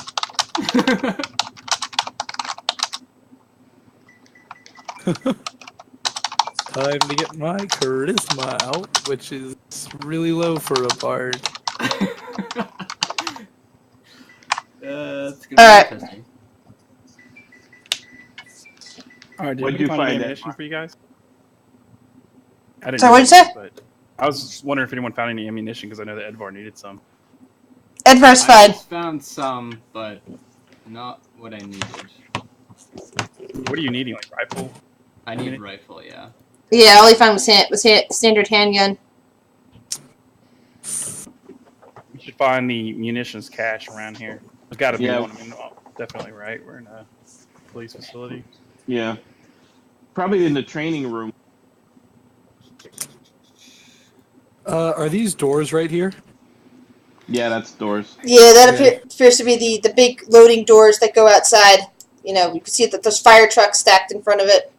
Time to get my charisma out, which is really low for a bard. That's gonna be Alright. interesting. Alright, What'd did you you find find, any ammunition for you guys? I didn't Sorry, know what'd you say? but I was wondering if anyone found any ammunition because I know that Edvar needed some. Edvar's I fine. just found some, but not what I needed. What are you needing? Like rifle? I need a rifle, yeah. Yeah, all he found was standard handgun. You should find the munitions cache around here. There's got to be Yeah. one. I mean, definitely, right? We're in a police facility. Yeah. Probably in the training room. Are these doors right here? Yeah, that's doors. Yeah, that Okay. appears to be the big loading doors that go outside. You can see that there's fire trucks stacked in front of it.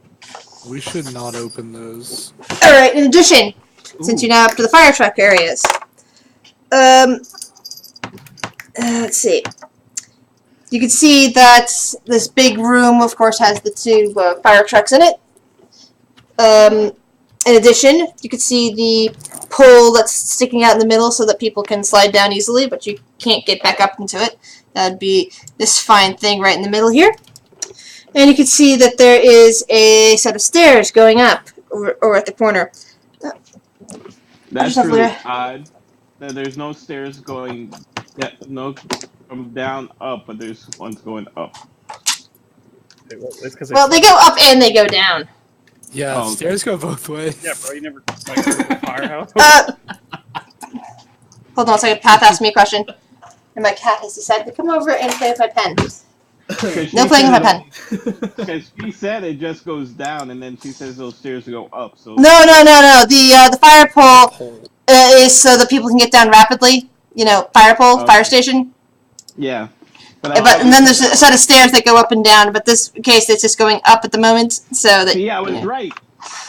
We should not open those. Alright, in addition, since you're now up to the fire truck areas, let's see. You can see that this big room, of course, has the 2 fire trucks in it. In addition, you can see the pole that's sticking out in the middle so that people can slide down easily, but you can't get back up into it. That would be this fine thing right in the middle here. And you can see that there is a set of stairs going up over at the corner. That's have really to- odd. That there's no stairs going. Yeah, no from down up, but there's ones going up. It's 'cause Well, they go up and they go down. Yeah, Oh, okay. stairs go both ways. Yeah, bro, you never like go to the firehouse. Hold on a second. Path asked me a question. And my cat has decided to come over and play with my pen. No playing with my pen. Because she said it just goes down, and then she says those stairs go up. So No. The fire pole Pole. is so that people can get down rapidly. You know, fire pole, Okay. fire station. Yeah. And then there's a set of stairs that go up and down. But this case, it's just going up at the moment. So that See, I was yeah. right.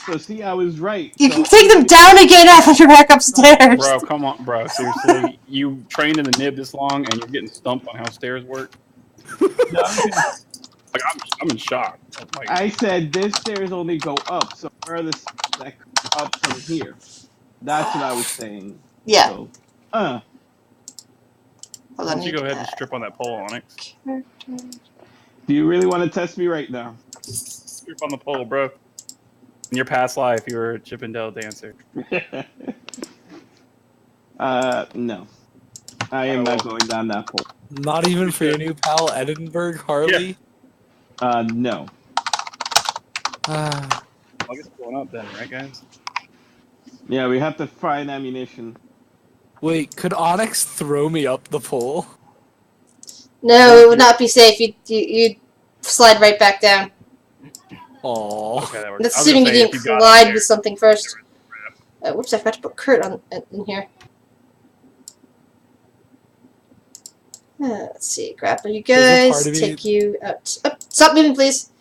So see, I was right. You So can take them down again after you're back upstairs. Bro, come on, bro. Seriously, you trained in the nib this long, and you're getting stumped on how stairs work. Like I'm in shock. Like, I said this stairs only go up. So where are the stairs that go up from here? That's what I was saying. Yeah. So, Hold why on. don't you go ahead and strip on that pole, Onyx? do you really want to test me right now? Strip on the pole, bro. In your past life, you were a Chippendale dancer. No. I am not going down that pole. Not even for your new pal Edinburgh Harley. No. Ah. I guess going up then, right, guys? Yeah, we have to find ammunition. Wait, could Onyx throw me up the pole? No, it would not be safe. You'd slide right back down. Aww. Okay, that works. That's I was assuming gonna you say, didn't if got collide there- with something first. Whoops, I forgot to put Kurt in here. Let's see. Grapple you There's a guys. part of me- Take you out. Oh, stop moving, please.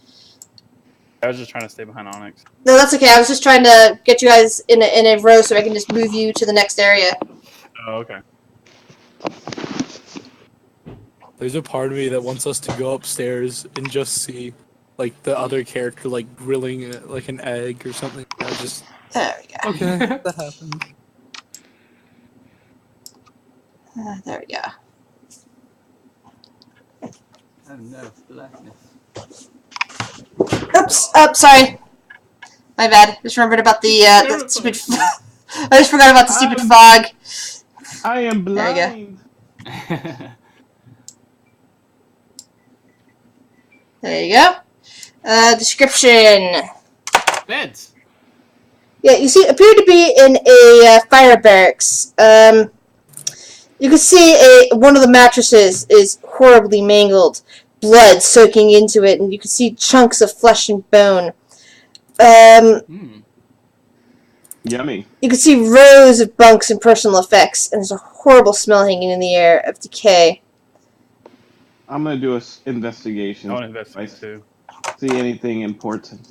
I was just trying to stay behind Onyx. No, that's okay. I was just trying to get you guys in a row so I can just move you to the next area. Oh, okay. There's a part of me that wants us to go upstairs and just see, like, the other character, like, grilling, like, an egg or something. I just, There we go. okay, that happened. There we go. Oh no, blackness. Oops. Oh, sorry. My bad. Just remembered about the stupid. I just forgot about the stupid fog. I am There you go. blind. There you go. Description. Beds. Yeah, you see, appear to be in a fire barracks. You can see one of the mattresses is horribly mangled, blood soaking into it, and you can see chunks of flesh and bone. Yummy. You can see rows of bunks and personal effects, and there's a horrible smell hanging in the air of decay. I'm gonna do a investigation. I want to investigate too. See anything important?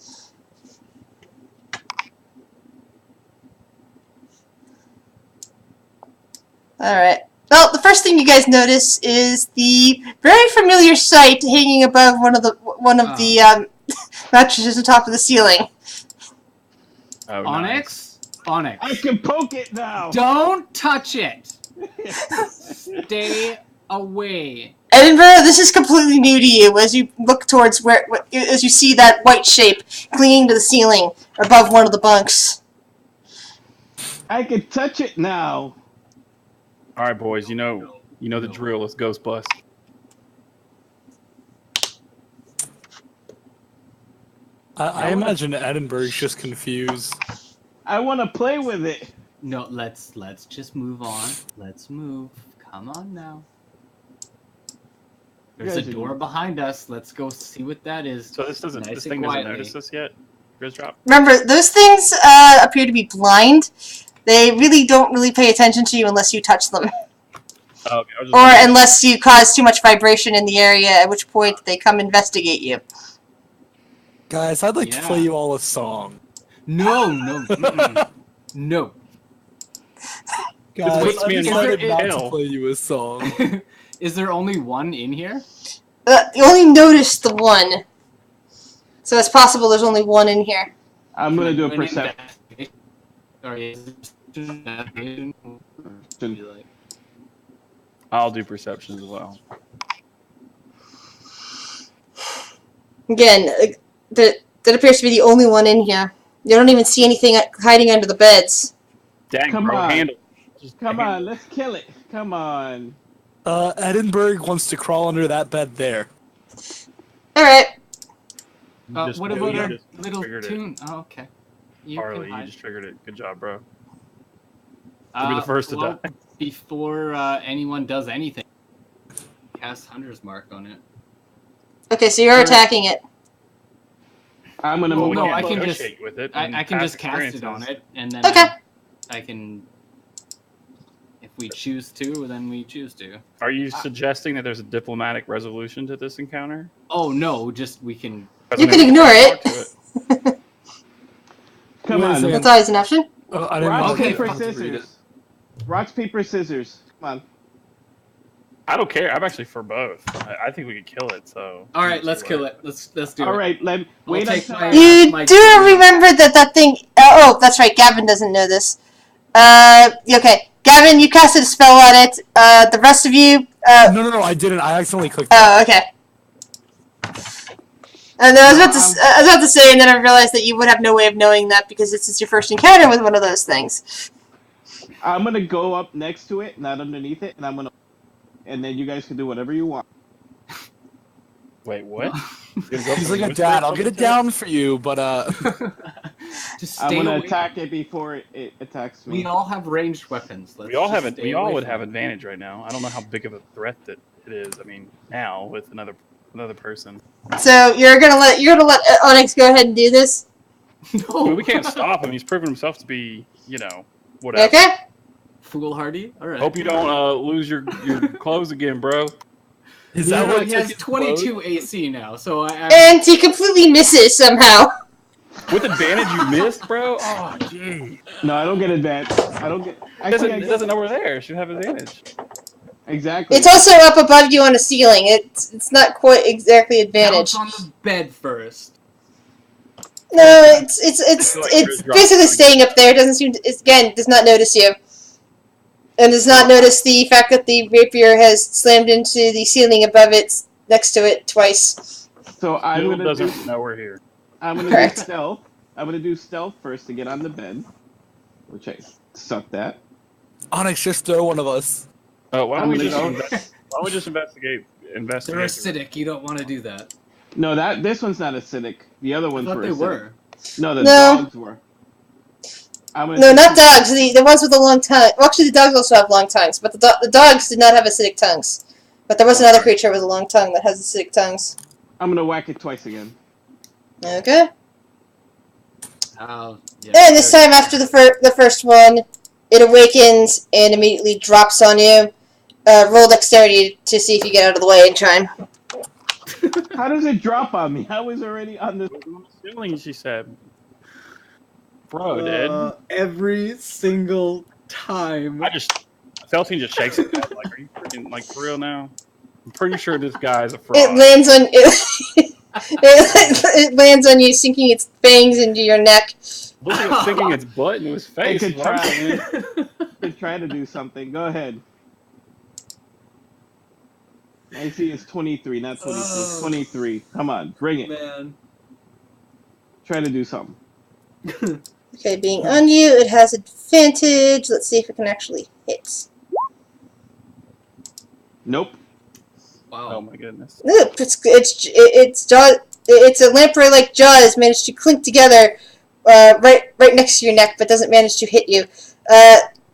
Alright. Well, the first thing you guys notice is the very familiar sight hanging above one of the mattresses on top of the ceiling. Oh, Onyx? Onyx. I can poke it now. Don't touch it! Stay away. Edinburgh, this is completely new to you as you look towards as you see that white shape clinging to the ceiling above one of the bunks. I can touch it now. All right, boys. You know the drill. Let's ghost bust. I imagine Edinburgh's just confused. I want to play with it. No, let's just move on. Let's move. Come on now. There's a Guys, door behind us. Let's go see what that is. So this Nice thing and doesn't quietly. notice us yet. Grizz Remember, those things appear to be blind. They really don't really pay attention to you unless you touch them. Oh, okay. I was just Or wondering. unless you cause too much vibration in the area, at which point they come investigate you. Guys, I'd like to Yeah. play you all a song. No, no, mm-mm. No. Guys, puts me I'm in excited not hell. to play you a song. Is there only one in here? You only noticed the one. So it's possible there's only one in here. I'm gonna do a An perception. investigation. Sorry, is it investigation? I'll do perception as well. Again, that appears to be the only one in here. You don't even see anything hiding under the beds. Dang, Come bro, on. handle. Just Come handle. on, let's kill it. Come on. Edinburgh wants to crawl under that bed there. Alright. Just- What about you our just little triggered it. tune? Oh, okay. You Harley, can you hide. just triggered it. Good job, bro. You'll be the first to well, die. Before anyone does anything, cast Hunter's Mark on it. Okay, so you're attacking it. I'm gonna Well, move. we no, can't I can just- negotiate with it. I and can pass just cast it on experiences. it, and then Okay. I can we choose to, then we choose to. Are you suggesting that there's a diplomatic resolution to this encounter? Oh no, just we can. You can ignore it. Talk to it. Come Wait a on. second. That's always an option. Oh, I didn't Rock, know Okay, paper, fine. scissors. Rock, paper, scissors. Come on. I don't care. I'm actually for both. I think we could kill it. So. All right, let's kill it. Let's do it. All right, wait take until my- You my do turn. remember that thing. Oh, that's right. Gavin doesn't know this. Okay. Gavin, you casted a spell on it. The rest of you. No, I didn't. I accidentally clicked. Oh, okay. And then I was about to say, and then I realized that you would have no way of knowing that because this is your first encounter with one of those things. I'm gonna go up next to it, not underneath it, and then you guys can do whatever you want. Wait, what? He's like a dad. I'll get it down for you, but Just I'm stay gonna away. attack it before it attacks me. We all have ranged weapons. Let's We all just have stay We all away would from have it. advantage right now. I don't know how big of a threat that it is. I mean, now with another person. So you're gonna let Onyx go ahead and do this. I mean, No, we can't stop him. He's proven himself to be, whatever. Okay. foolhardy. All right. Hope you don't lose your clothes again, bro. is No, that what he it has took 22 AC now, so I And he completely misses somehow. With advantage, you missed, bro. Oh, gee. No, I don't get advantage. I don't get. It doesn't know we're there. It should have advantage. Exactly. It's also up above you on a ceiling. It's not quite exactly advantage. bounce on the bed first. No, it's like it's you're basically dropping. staying up there. It doesn't seem to, again does not notice you, and does not notice the fact that the rapier has slammed into the ceiling above it, next to it twice. So I'm Bill gonna doesn't know we're here. Correct. do stealth. I'm gonna do stealth first to get on the bed, which I sucked at. Onyx, just throw one of us. Why don't we I'm just gonna go- why don't we just investigate? They're Investigate. acidic. You don't want to do that. No, this one's not acidic. The other I ones thought were they acidic. were. No, the No. dogs were. I'm gonna No, take not the- dogs. The ones with the long tongue. Well, actually, the dogs also have long tongues, but the dogs did not have acidic tongues. But there was another creature with a long tongue that has acidic tongues. I'm gonna whack it twice again. Okay. Oh, yeah. And this time, after the first one, it awakens and immediately drops on you. Roll dexterity to see if you get out of the way in time. How does it drop on me? I was already on the. Ceiling, she said. Bro, dude. Every single time. Felton just shakes his head. Like, are you freaking, like, for real now? I'm pretty sure this guy's a fraud. It lands on it lands on you, sinking its fangs into your neck. Look at it sticking its butt into his face. could is what I'm try. saying. to try to do something. Go ahead. AC is 23, not 22. Oh. 23. Come on, bring it. Man. Try to do something. Okay, being on you, it has advantage. Let's see if it can actually hit. Nope. Oh Wow. my goodness. Nope, its jaw. It's a lamprey-like jaws managed to clink together, right next to your neck, but doesn't manage to hit you.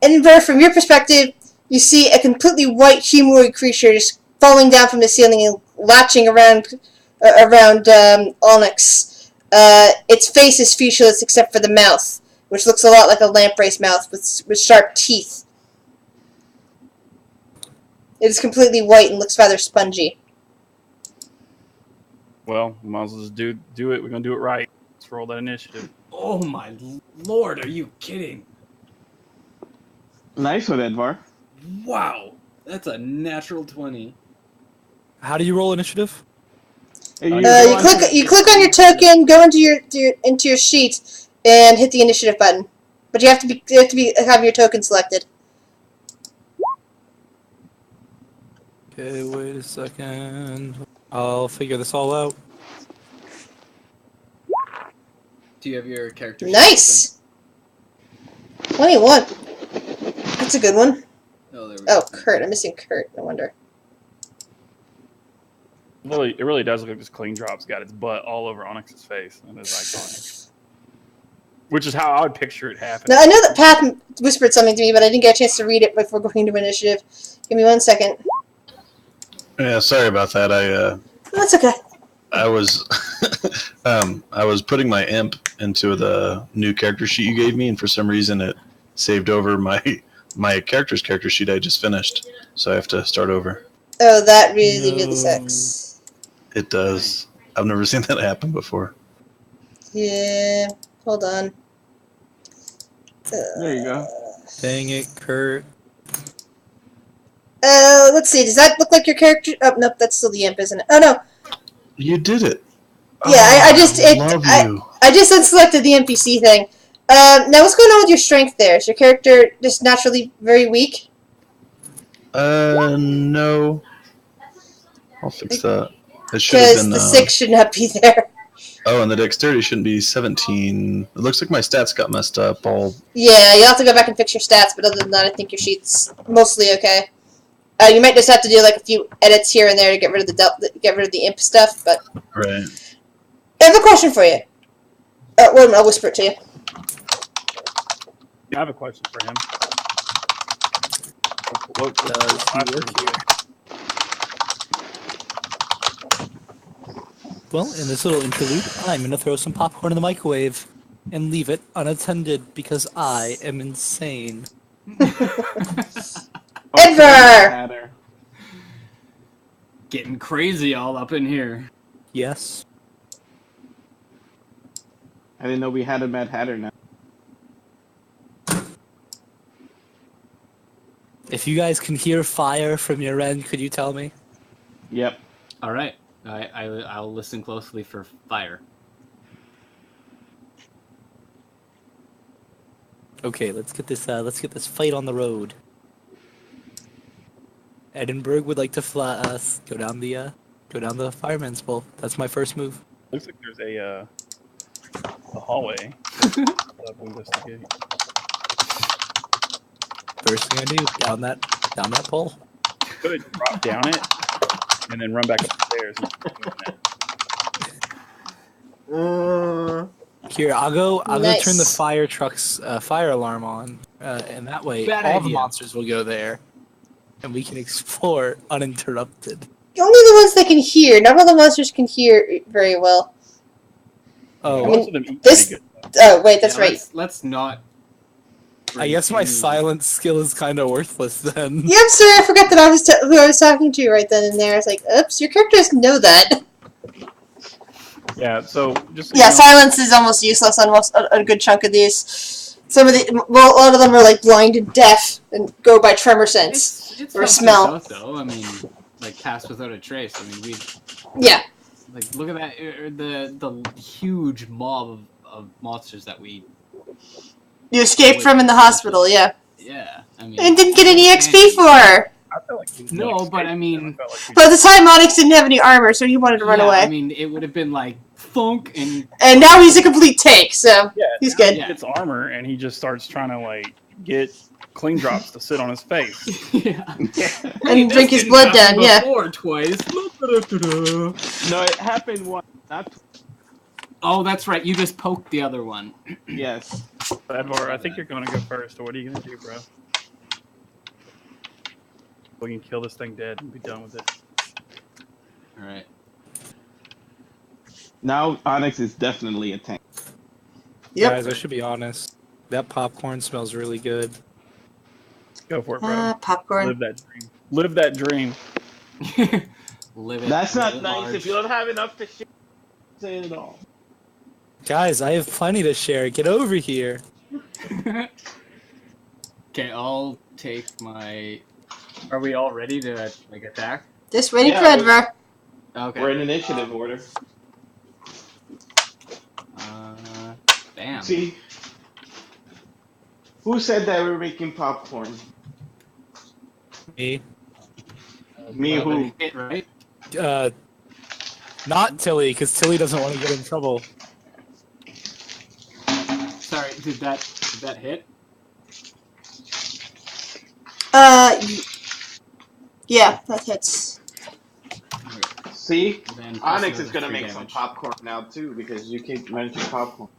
Edinburgh, from your perspective, you see a completely white humanoid creature just falling down from the ceiling and latching around Onyx. Its face is featureless except for the mouth, which looks a lot like a lamprey's mouth with sharp teeth. It is completely white and looks rather spongy. Well, we might as well just do it. We're gonna do it right. Let's roll that initiative. Oh my lord, are you kidding? Nice one, Edvar. Wow. That's a natural 20. How do you roll initiative? Hey, You go on to- click on your token, go into your sheet, and hit the initiative button. But you have to have your token selected. Okay, wait a second. I'll figure this all out. Do you have your character sheet Nice. 21. That's a good one. open? Oh, there we go. Oh, Kurt. I'm missing Kurt. No wonder. It really does look like this clean drop's got its butt all over Onyx's face, and it's iconic. Which is how I would picture it happening. Now I know that Pat whispered something to me, but I didn't get a chance to read it before going to initiative. Give me 1 second. Yeah, sorry about that. That's okay. I was I was putting my imp into the new character sheet you gave me, and for some reason it saved over my my character sheet I just finished, so I have to start over. Oh, that really No. sucks. It does. I've never seen that happen before. Yeah, hold on. There you go. Dang it, Kurt. Let's see. Does that look like your character? Oh, nope, that's still the imp, isn't it? Oh no. You did it. Yeah, I just love you. I just unselected the NPC thing. Now what's going on with your strength there? Is your character just naturally very weak? No. I'll fix that. It should have Because been. the 6 should not be there. Oh, and the dexterity shouldn't be 17. It looks like my stats got messed up. Yeah, you'll have to go back and fix your stats, but other than that, I think your sheet's mostly okay. You might just have to do like a few edits here and there to get rid of the imp stuff. But Right. I have a question for you. Well, I'll whisper it to you. Yeah, I have a question for him. Does he work here? Well, in this little interlude, I'm going to throw some popcorn in the microwave and leave it unattended because I am insane. Edvar! Hatter. Getting crazy all up in here. Yes. I didn't know we had a Mad Hatter now. If you guys can hear fire from your end, could you tell me? Yep. All right, I'll listen closely for fire. Okay, let's get this fight on the road. Edinburgh would like to go down the fireman's pole. That's my first move. Looks like there's a hallway. I'll investigate. First thing I do, down that pole. Could drop down it and then run back up the stairs. Here, I'll go Nice. turn the fire truck's fire alarm on, and that way Bad all the idea. monsters will go there, and we can explore uninterrupted. Only the ones that can hear. Not all the monsters can hear very well. Oh, Most of them eat this- pretty good. Oh, wait, that's Yeah, right. Let's not. I guess my bring silence skill is kind of worthless then. Yeah, I'm sorry, I forgot that I was who I was talking to right then and there. I was like, oops, your character doesn't know that. Yeah, so just Yeah, silence is almost useless on a good chunk of these. Some of a lot of them are like blind and deaf and go by tremor sense. It's Or helped us smell. out, though. I mean, like pass without a trace. I mean, we Yeah. like look at that the huge mob of monsters that we. You escaped from in the hospital, yeah. Yeah, I mean. And didn't get any XP for her. I feel like we No, like, but I mean- felt like we- But at the time, Onyx didn't have any armor, so he wanted to run Yeah, away. I mean, it would have been like thunk and And now he's a complete tank, so yeah, he's now good. He gets armor and he just starts trying to like get clean drops to sit on his face. yeah. And drink his blood down, yeah. Before twice. No, it happened once, not twice. Oh, that's right. You just poked the other one. Yes. Edvar, I think you're going to go first. Or what are you going to do, bro? We can kill this thing dead and be done with it. All right. Now Onyx is definitely a tank. Yep. Guys, I should be honest. That popcorn smells really good. Go for it, bro. Popcorn. Live that dream. Live that dream. Live it. That's live not it nice large. if you don't have enough to share. Say it all. Guys, I have plenty to share. Get over here. Okay, I'll take my. Are we all ready to like attack? Just waiting Yeah, for Edvar. Okay. We're in initiative order. Bam. See? Who said that we're making popcorn? Me. Me who? Hit, right? Not Tilly, because Tilly doesn't want to get in trouble. Sorry, did that hit? Yeah, that hits. See? Then plus Onyx is another gonna 3 make some damage. popcorn now too because you keep mentioning popcorn.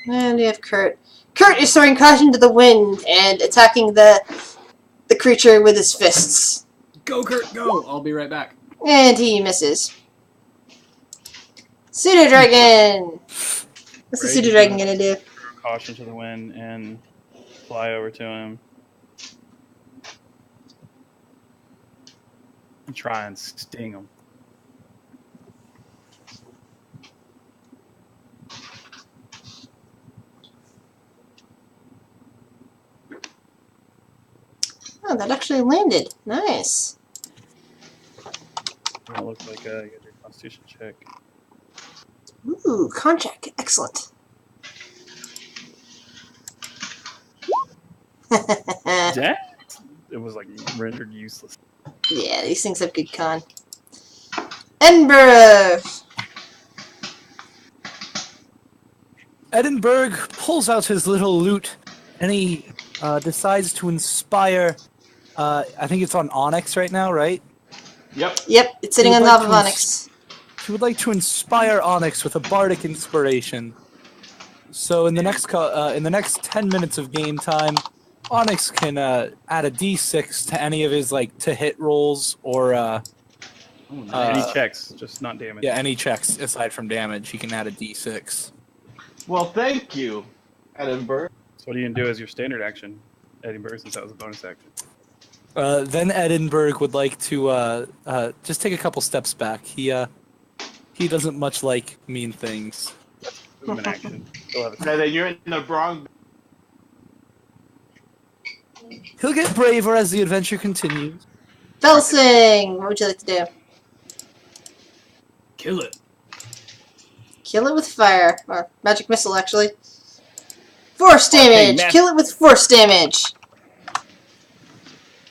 And we have Kurt. Kurt is throwing caution to the wind and attacking the creature with his fists. Go, Kurt, go! I'll be right back. And he misses. Pseudo Dragon! What's the Pseudo Dragon gonna do? Caution to the wind and fly over to him and try and sting him. Oh, that actually landed. Nice. It looks like you get your Constitution check. Ooh, con check. Excellent. That it was like rendered useless. Yeah, these things have good con. Edinburgh! Edinburgh pulls out his little lute, and he decides to inspire. I think it's on Onyx right now, right? Yep. Yep, it's sitting He on would top like of to Onyx. He would like to inspire Onyx with a bardic inspiration. So in the next 10 minutes of game time, Onyx can add a D6 to any of his to hit rolls or Oh, nice. Any checks, just not damage. any checks aside from damage. He can add a D6. Well, thank you, Edinburgh. So what are you gonna do as your standard action, Edinburgh, since that was a bonus action? Then Edinburgh would like to just take a couple steps back. He doesn't much like mean things. Movement action. Still have a So then you're in the wrong. He'll get braver as the adventure continues. Felsing! What would you like to do? Kill it. Kill it with fire. Or magic missile, actually. Force damage! man. Kill it with force damage!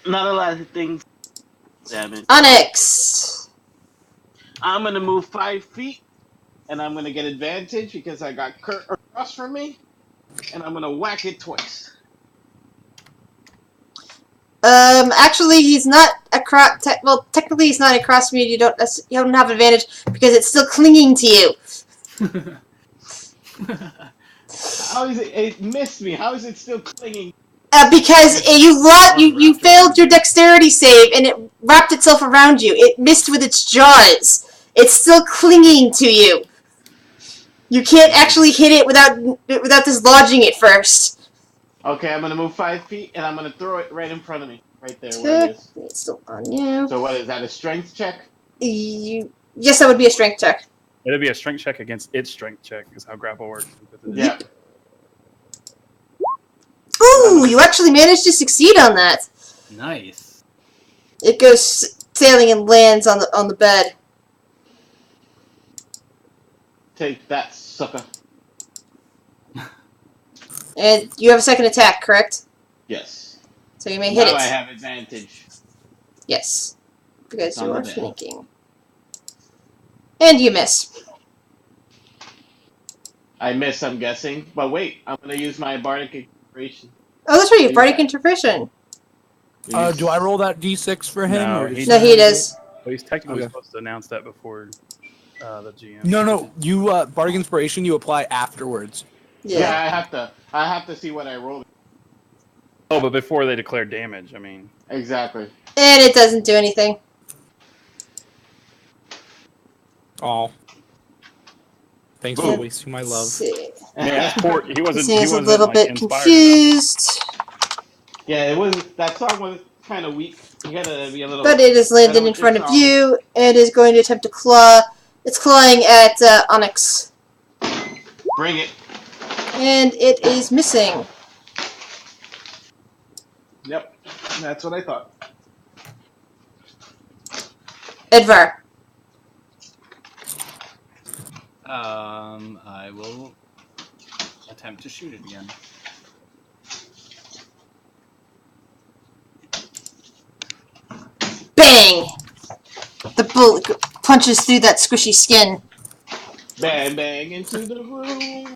Not a lot of things. Damn it. Onyx! I'm gonna move 5 feet, and I'm gonna get advantage because I got Kurt across from me, and I'm gonna whack it twice. Actually, he's not across. Well, technically, he's not across from you. You don't have advantage because it's still clinging to you. How is it? It missed me. How is it still clinging? Because you failed your dexterity save and it wrapped itself around you. It missed with its jaws. It's still clinging to you. You can't actually hit it without dislodging it first. Okay, I'm gonna move 5 feet, and I'm gonna throw it right in front of me, right there where it is. It's still on you. So what is that? A strength check? Yes, that would be a strength check. It'll be a strength check against its strength check, is how grapple works. Yeah. Ooh, you actually managed to succeed on that. Nice. It goes sailing and lands on the bed. Take that, sucker. And you have a second attack, correct? Yes. So you may hit Now it. I have advantage. Yes. Because On you the are bed. flanking. And you miss. I miss, I'm guessing. But wait, I'm gonna use my bardic inspiration. Oh, that's right, you have Yeah. bardic interpretation. Do I roll that D6 for him? No, or does he- No, he does. Well, he's technically Okay. supposed to announce that before the GM. No. You bardic inspiration you apply afterwards. Yeah, Yeah. I have to see what I rolled. Oh, but before they declare damage, I mean. Exactly. And it doesn't do anything. Oh. Thanks Yeah. for wasting my love. Let's see. Man, that's poor. He wasn't. He He is a wasn't little like, bit inspired confused. Yeah, it was that song was kind of weak. You gotta be a little. But it is landed in front of you and is going to attempt to claw. It's clawing at Onyx. Bring it. And it is missing. Yep, that's what I thought. Edvar. I will attempt to shoot it again. Bang! The bullet punches through that squishy skin. Bang bang into the room.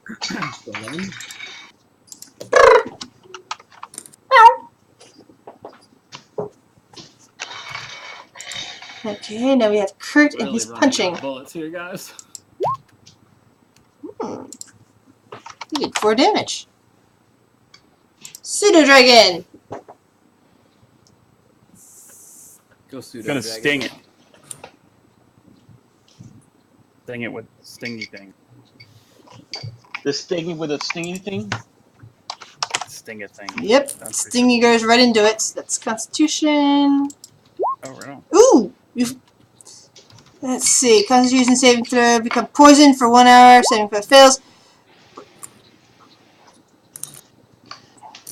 Okay, now we have Kurt and Really he's running punching. out of bullets here, guys. He did 4 damage. Pseudo Dragon! Go pseudo Gonna dragon. sting it. Sting it with stingy thing. The stinging with a stingy thing. sting it thing. Yep, stinging goes right into it. So that's Constitution. Oh, right on. Ooh! Let's see. Constitution saving throw. Become poisoned for 1 hour. Saving throw fails.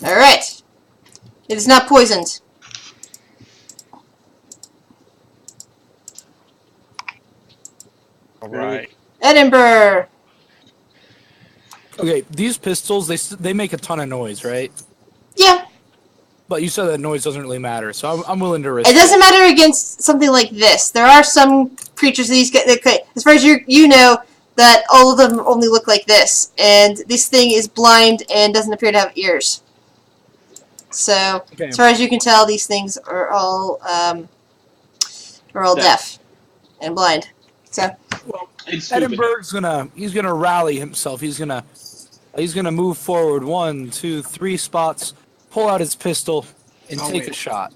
Alright. It is not poisoned. All right. Edinburgh! Okay, these pistols, they make a ton of noise, right? Yeah. But you said that noise doesn't really matter, so I'm willing to risk It doesn't matter against something like this. There are some creatures these get. Okay, as far as you know, that all of them only look like this, and this thing is blind and doesn't appear to have ears. So, Okay. as far as you can tell, these things are all deaf and blind. So, It's stupid. Edinburgh's he's gonna rally himself. He's gonna move forward 1, 2, 3 spots, pull out his pistol, and Oh, take wait. a shot.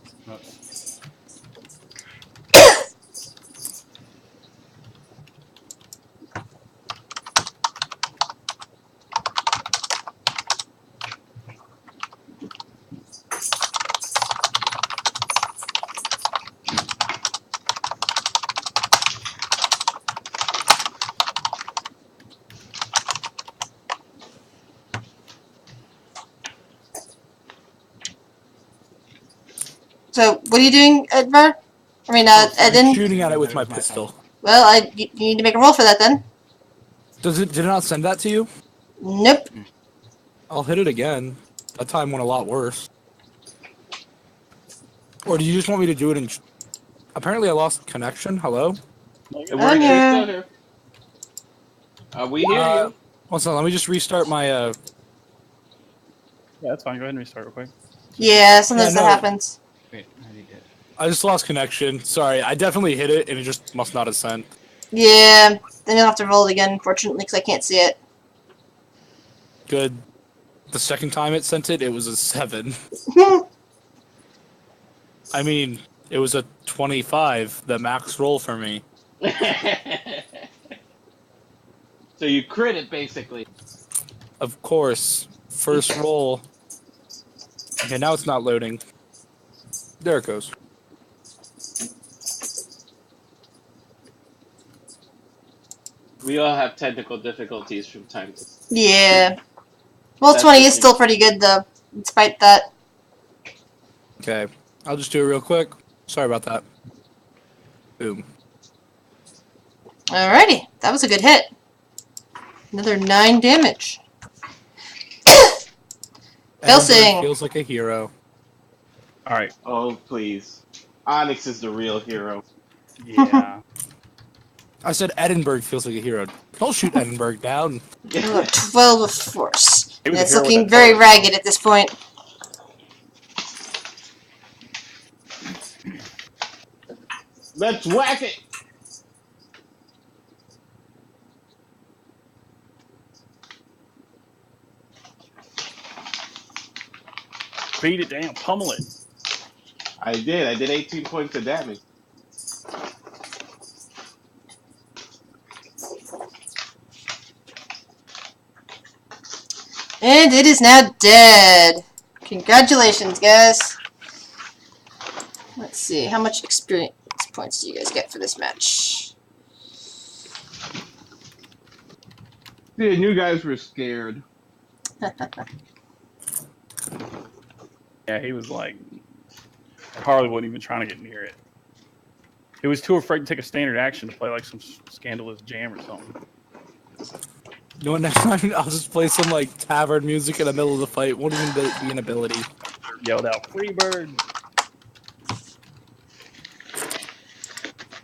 so what are you doing, Edvard? I mean, I'm Eden? shooting at it with my pistol. Well, you need to make a roll for that then. Did it not send that to you? Nope. I'll hit it again. That time went a lot worse. Or do you just want me to do it in... Apparently I lost connection. Hello? It I'm works. here. We're still here. We hear you. One second, let me just restart my... Yeah, that's fine. Go ahead and restart real quick. Yeah, sometimes Yeah, no. that happens. Wait, how do you get it? I just lost connection. Sorry, I definitely hit it, and it just must not have sent. Yeah, then you'll have to roll it again, unfortunately, because I can't see it. Good. The second time it sent it, it was a 7. I mean, it was a 25, the max roll for me. So you crit it, basically. Of course. First roll. Okay, now it's not loading. There it goes. We all have technical difficulties from time to time. Yeah. Well, That's 20 the is thing. still pretty good, though, despite that. Okay, I'll just do it real quick. Sorry about that. Boom. Alrighty, that was a good hit. Another 9 damage. Helsing. Edinburgh feels like a hero. All right. Oh, please. Onyx is the real hero. Yeah. I said Edinburgh feels like a hero. Don't shoot Edinburgh down. Ooh, 12 of force. It was And it's a hero with looking that very sword. ragged at this point. Let's whack it! Beat it down. Pummel it. I did. I did 18 points of damage. And it is now dead. Congratulations, guys. Let's see, how much experience points do you guys get for this match? The new guys were scared. Yeah, he was like, Harley wasn't even trying to get near it. He was too afraid to take a standard action to play like some scandalous jam or something. You know what, next time I'll just play some like tavern music in the middle of the fight. Won't even be an ability. Yelled out, "Free bird!"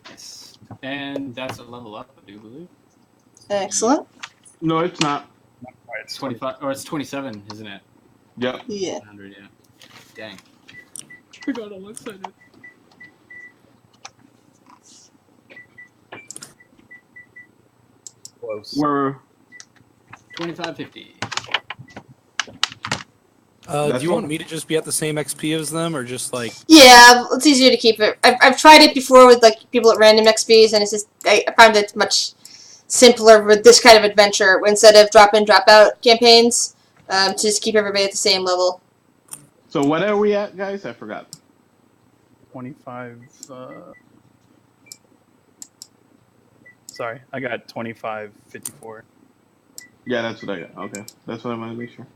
Yes. And that's a level up, I do believe. Excellent. No, it's not. All right, It's 25, or it's 27, isn't it? Yep. Yeah. 100, yeah. Dang. I got all excited. Close. We're 2550. Do That's you want all. me to just be at the same XP as them, or just like... Yeah, it's easier to keep it. I've tried it before with like people at random XPs, and it's just I found it much simpler with this kind of adventure instead of drop in, drop out campaigns. To just keep everybody at the same level. So what are we at, guys? I forgot. 25. Sorry, I got 25.54. Yeah, that's what I got. Okay, that's what I want to make sure.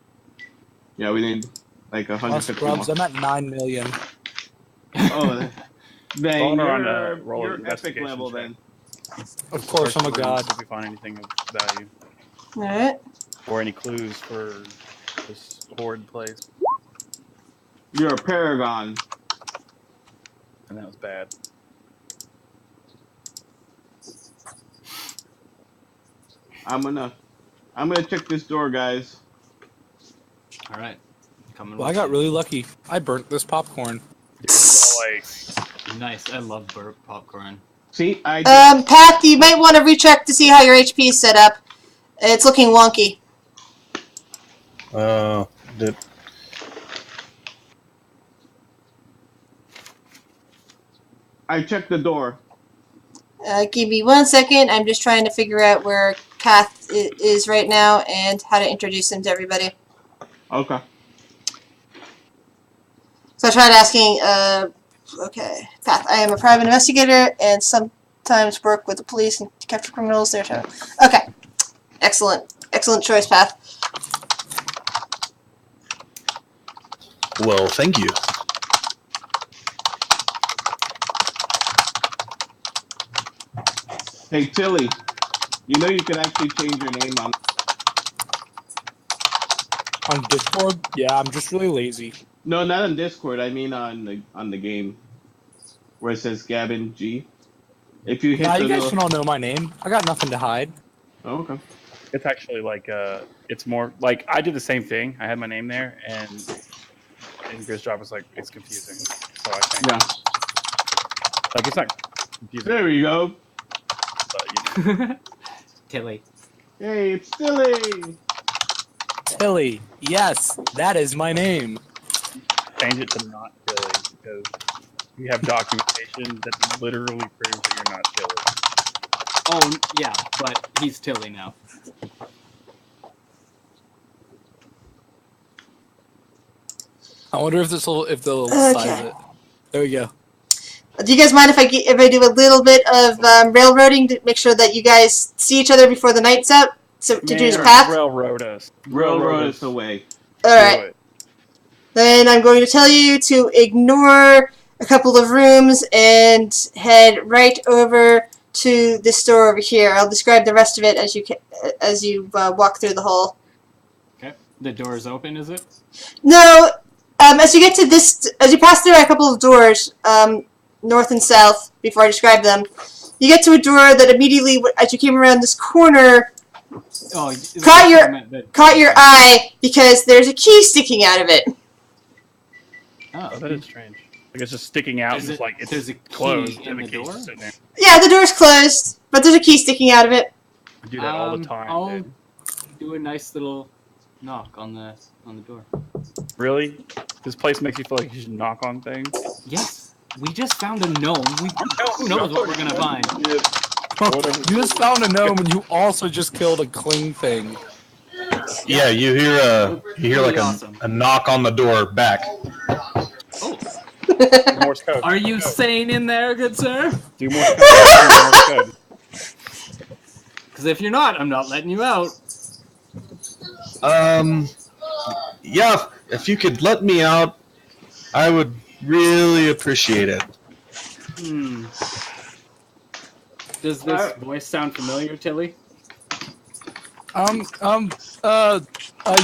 Yeah, we need like Plus 150 more. scrubs, I'm at 9 million. Oh, then Roller on you're, a roller you're epic investigation level check. then. Of course, I'm a god. If you find anything of value Alright. or any clues for this horde place, You're a paragon. and that was bad. I'm gonna check this door, guys. All right. Coming. Well, I got really lucky. I burnt this popcorn. Like, nice. I love burp popcorn. See, I Pat, you might want to recheck to see how your HP is set up. It's looking wonky. Did I checked the door. Give me 1 second. I'm just trying to figure out where Kath is right now and how to introduce him to everybody. Okay. So I tried asking, okay, Kath, I am a private investigator and sometimes work with the police and capture criminals. Okay. Excellent. Excellent choice, Path. well, thank you. Hey, Tilly, you know you can actually change your name on. On Discord? Yeah, I'm just really lazy. No, not on Discord. I mean on the game, where it says Gavin G. If you hit Nah, the you guys little... can all know my name. I got nothing to hide. Oh, okay. it's actually like it's more like I did the same thing. I had my name there, and Grizz Drop was like, it's confusing. So I think Yeah. like it's not confusing, There we go. but you know. Tilly. Hey, it's Tilly. Tilly. Yes, that is my name. Change it to not Tilly because you have documentation that literally proves that you're not Tilly. Oh yeah, but he's Tilly now. I wonder if they'll Okay. size it. There we go. Do you guys mind if I do a little bit of railroading to make sure that you guys see each other before the night's up? So to choose a Man, path? Railroad us. Railroad us away. Alright. Do it. Then I'm going to tell you to ignore a couple of rooms and head right over to this door over here. I'll describe the rest of it as you walk through the hall. Okay. The door is open, is it? No, as you get to this, as you pass through a couple of doors, north and south, before I describe them, you get to a door that immediately, as you came around this corner, Oh, caught your eye because there's a key sticking out of it. Oh, that is strange. Like it's just sticking out, Is and it's it- like it's there's a key closed, in and the the key's door? just sitting there. Yeah, the door's closed, but there's a key sticking out of it. I do that all the time. I'll Dude. do a nice little knock on the door. Really? This place makes you feel like you should knock on things? Yes, we just found a gnome. Who knows what we're gonna find? You just found a gnome and you also just killed a cling thing. Yeah, you hear like awesome. a knock on the door back. Oh, Morse code. are you sane in there, good sir? Do Morse code. Do Morse code. Because if you're not, I'm not letting you out. Yeah, if you could let me out, I would really appreciate it. Hmm. Does this voice sound familiar, Tilly?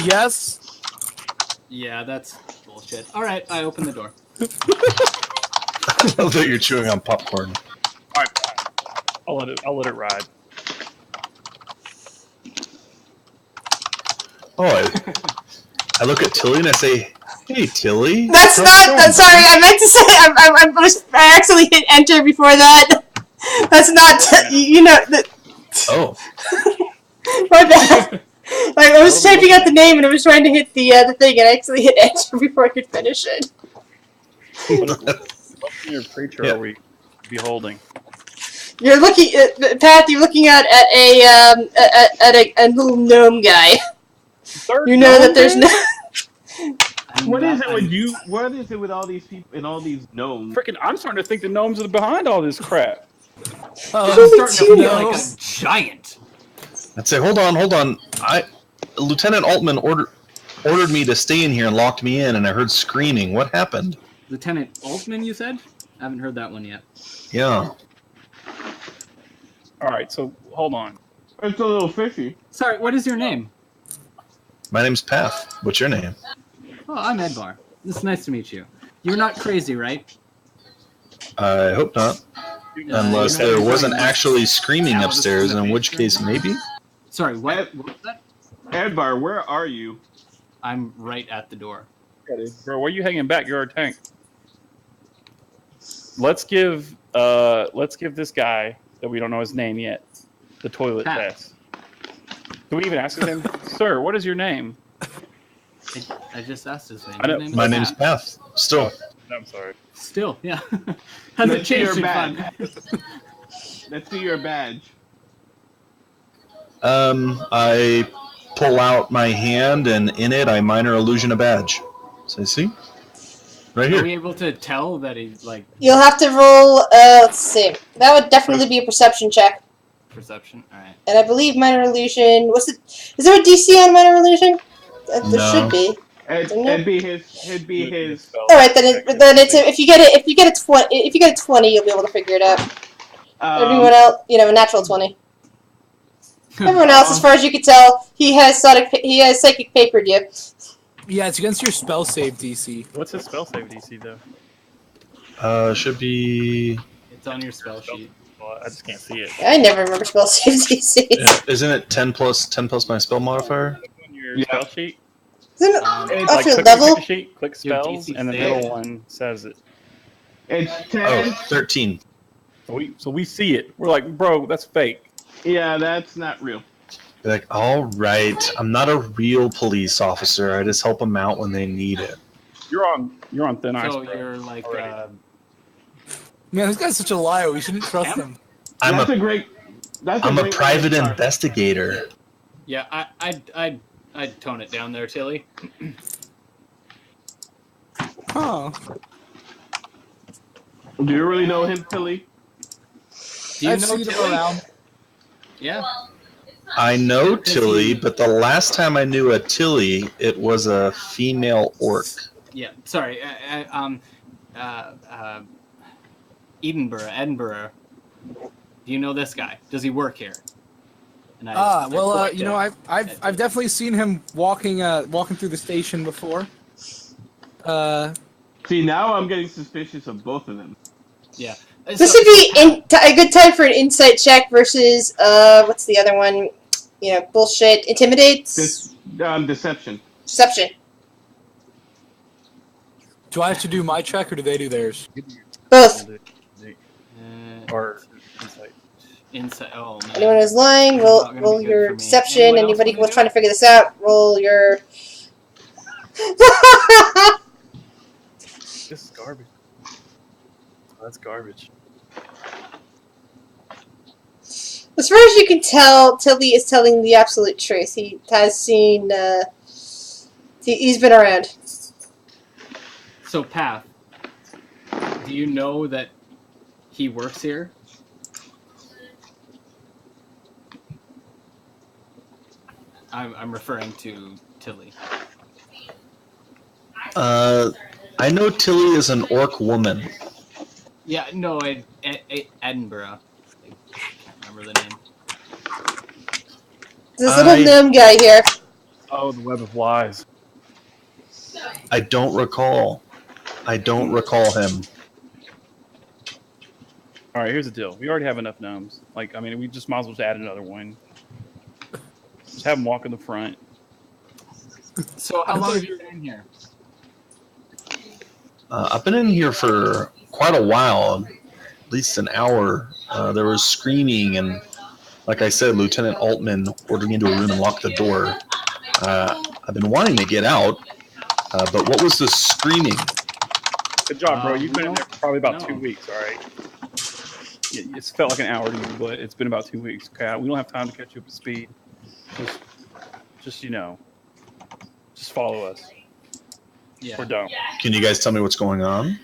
Yes. Yeah, that's bullshit. All right, I open the door. I love that you're chewing on popcorn. All right, I'll let it ride. Oh, I look at Tilly and I say, "Hey, Tilly." That's how's not. it going?" That's sorry. I meant to say. I actually hit enter before that. That's not. You know. Oh, My bad. Like I was typing out the name and I was trying to hit the thing and I actually hit enter before I could finish it. What kind of creature Yeah. are we beholding? You're looking, Pat. You're looking out at a little gnome guy. You know that there's no. What is it with you? What is it with all these people and all these gnomes? Freaking, I'm starting to think the gnomes are behind all this crap. I'm Only starting to two feel like a gnomes. giant. I'd say, hold on. Lieutenant Altman ordered me to stay in here and locked me in, and I heard screaming. What happened? Lieutenant Altman, you said? I haven't heard that one yet. Yeah. All right, so hold on. It's a little fishy. Sorry, what is your name? My name's Path. What's your name? Oh, I'm Edbar. It's nice to meet you. You're not crazy, right? I hope not. Unless there wasn't actually screaming upstairs, in which case maybe. Sorry, what was that? Edbar, where are you? I'm right at the door. Bro, where are you hanging back? You're our tank. Let's give this guy that we don't know his name yet the toilet Pat. test. Can we even ask him, sir? What is your name? I just asked his name. I know- His name is My name's Pat. Path. Still. I'm sorry. Still, yeah. Hasn't Let's see changed your in badge. 5 minutes. Let's see your badge. I pull out my hand, and in it, I minor illusion a badge. So see? Right Are we here. able to tell that he's like You'll have to roll. Let's see. That would definitely be a perception check. perception? Alright. And I believe minor illusion. What's it? Is there a DC on minor illusion? There No. should be. It'd be his. All right, then it's if you get it 20, you'll be able to figure it out. Everyone else, a natural 20. Everyone else, as far as you can tell, he has psychic papered you. Yeah, it's against your spell save DC. What's his spell save DC though? Should be. It's on your spell sheet. Well, I just can't see it. I never remember spell save DC. Isn't it 10 plus my spell modifier? On your Yeah. spell sheet, Isn't it Um, off like your click level? the sheet, click Your spells, DC and the save. middle one says it. It's Oh, 10. 13. So we see it. We're like, bro, that's fake. Yeah, that's not real. Be like, all right, I'm not a real police officer. I just help them out when they need it. You're on thin ice. So bro. you're like Already. Man, this guy's such a liar. We shouldn't trust him. I'm That's a a great. That's I'm a great private start. investigator. yeah, I'd tone it down there, Tilly. Huh. Do you really know him, Tilly? Do you I've know seen him Tilly? around. Yeah. I know Tilly, but the last time I knew a Tilly, it was a female orc. Yeah. Sorry. Edinburgh. Do you know this guy? Does he work here? And I point you know, at- I've definitely seen him walking through the station before. See, now I'm getting suspicious of both of them. Yeah. This would be a good time for an insight check versus what's the other one? Bullshit. Intimidates. This deception. Deception. Do I have to do my check or do they do theirs? Both. Or insight. Insight. Oh man. Anyone who's lying, It's roll not gonna roll be good your for me. deception. Anyone else Anybody wanna who's do trying it? to figure this out, roll your. This is garbage. Oh, that's garbage. As far as you can tell, Tilly is telling the absolute truth. He has seen. He's been around. So Path, do you know that he works here? I'm referring to Tilly. I know Tilly is an orc woman. Yeah, no, Edinburgh. I can't remember the name. This little gnome guy here. Oh, the web of lies. I don't recall him. All right, here's the deal. We already have enough gnomes. We just might as well just add another one. Just have them walk in the front. So how long have you been in here? I've been in here for quite a while, at least an hour. There was screaming, and like I said, Lieutenant Altman ordered me into a room and locked the door. I've been wanting to get out, but what was the screaming? Good job, bro. You've been in there for probably about no. 2 weeks, all right? It's felt like an hour to you, but it's been about 2 weeks. Okay, we don't have time to catch you up to speed. Just follow us. Yeah. We're done. Can you guys tell me what's going on?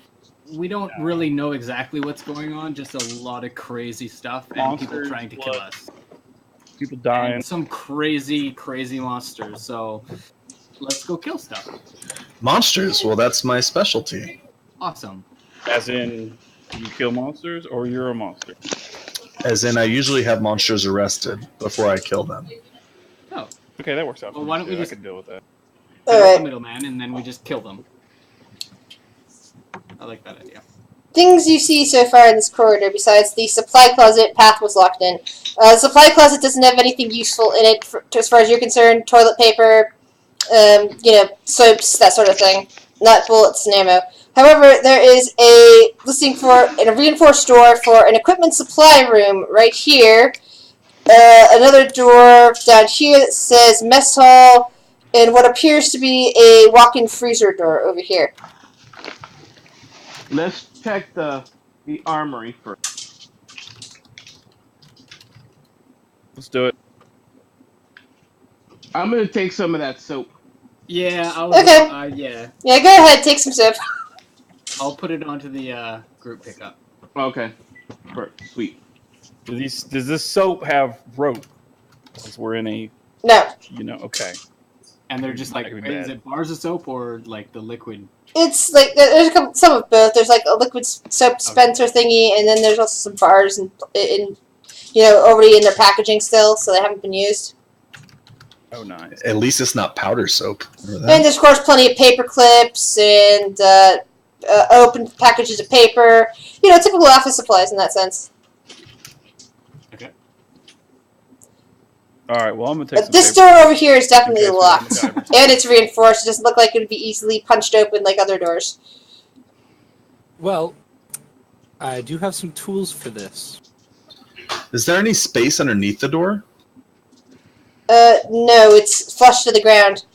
We don't really know exactly what's going on, just a lot of crazy stuff and people Monsters, trying to kill blood. us. People dying. And some crazy monsters. So let's go kill stuff. Monsters. Well, that's my specialty. Awesome. As in, you kill monsters, or you're a monster. As in, I usually have monsters arrested before I kill them. Oh, Okay, that works out. Well, for why me, don't we too. just- I can deal with that. there's Alright. the middleman, and then we just kill them. I like that idea. Things you see so far in this corridor, besides the supply closet, Path was locked in. The supply closet doesn't have anything useful in it, as far as you're concerned. Toilet paper, soaps, that sort of thing. Not bullets and ammo. However, there is a listing for a reinforced door for an equipment supply room right here. Another door down here that says mess hall, and what appears to be a walk-in freezer door over here. Let's check the armory first. Let's do it. I'm gonna take some of that soap. Yeah, I'll. Okay. Yeah, Yeah, go ahead, take some soap. I'll put it onto the group pickup. Okay. Sweet. Does this soap have rope? Because we're in a, No. okay. And they're just like, That could be is bad. it bars of soap or like the liquid? It's like there's some of both. There's like a liquid soap dispenser thingy, and then there's also some bars and already in their packaging still, so they haven't been used. Oh, nice. At least it's not powder soap. Remember And that? there's of course plenty of paper clips and open packages of paper. Typical office supplies in that sense. All right. Well, I'm gonna take But some this paper. door over here is definitely Okay, so locked, MacGyver. and it's reinforced. It doesn't look like it would be easily punched open like other doors. Well, I do have some tools for this. Is there any space underneath the door? No, it's flush to the ground.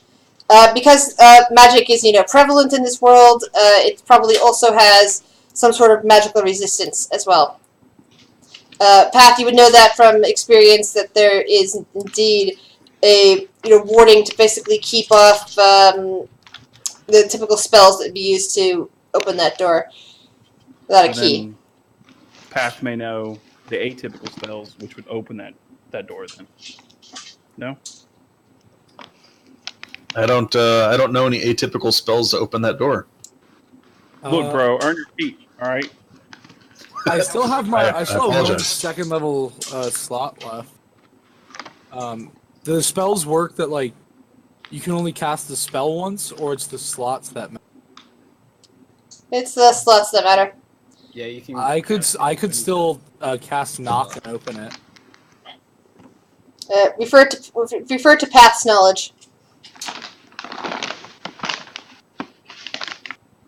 Because magic is, prevalent in this world, it probably also has some sort of magical resistance as well. Path, you would know that from experience that there is indeed a warding to basically keep off the typical spells that would be used to open that door without a And key. then Path may know the atypical spells, which would open that door. Then, no. I don't know any atypical spells to open that door. Look, bro, earn your keep. All right. I still have my. I I still have one apologize. second level slot left. The spells work that like you can only cast the spell once, or it's the slots that matter. It's the slots that matter. Yeah, you can. I could still cast knock and open it. Refer to Path's knowledge.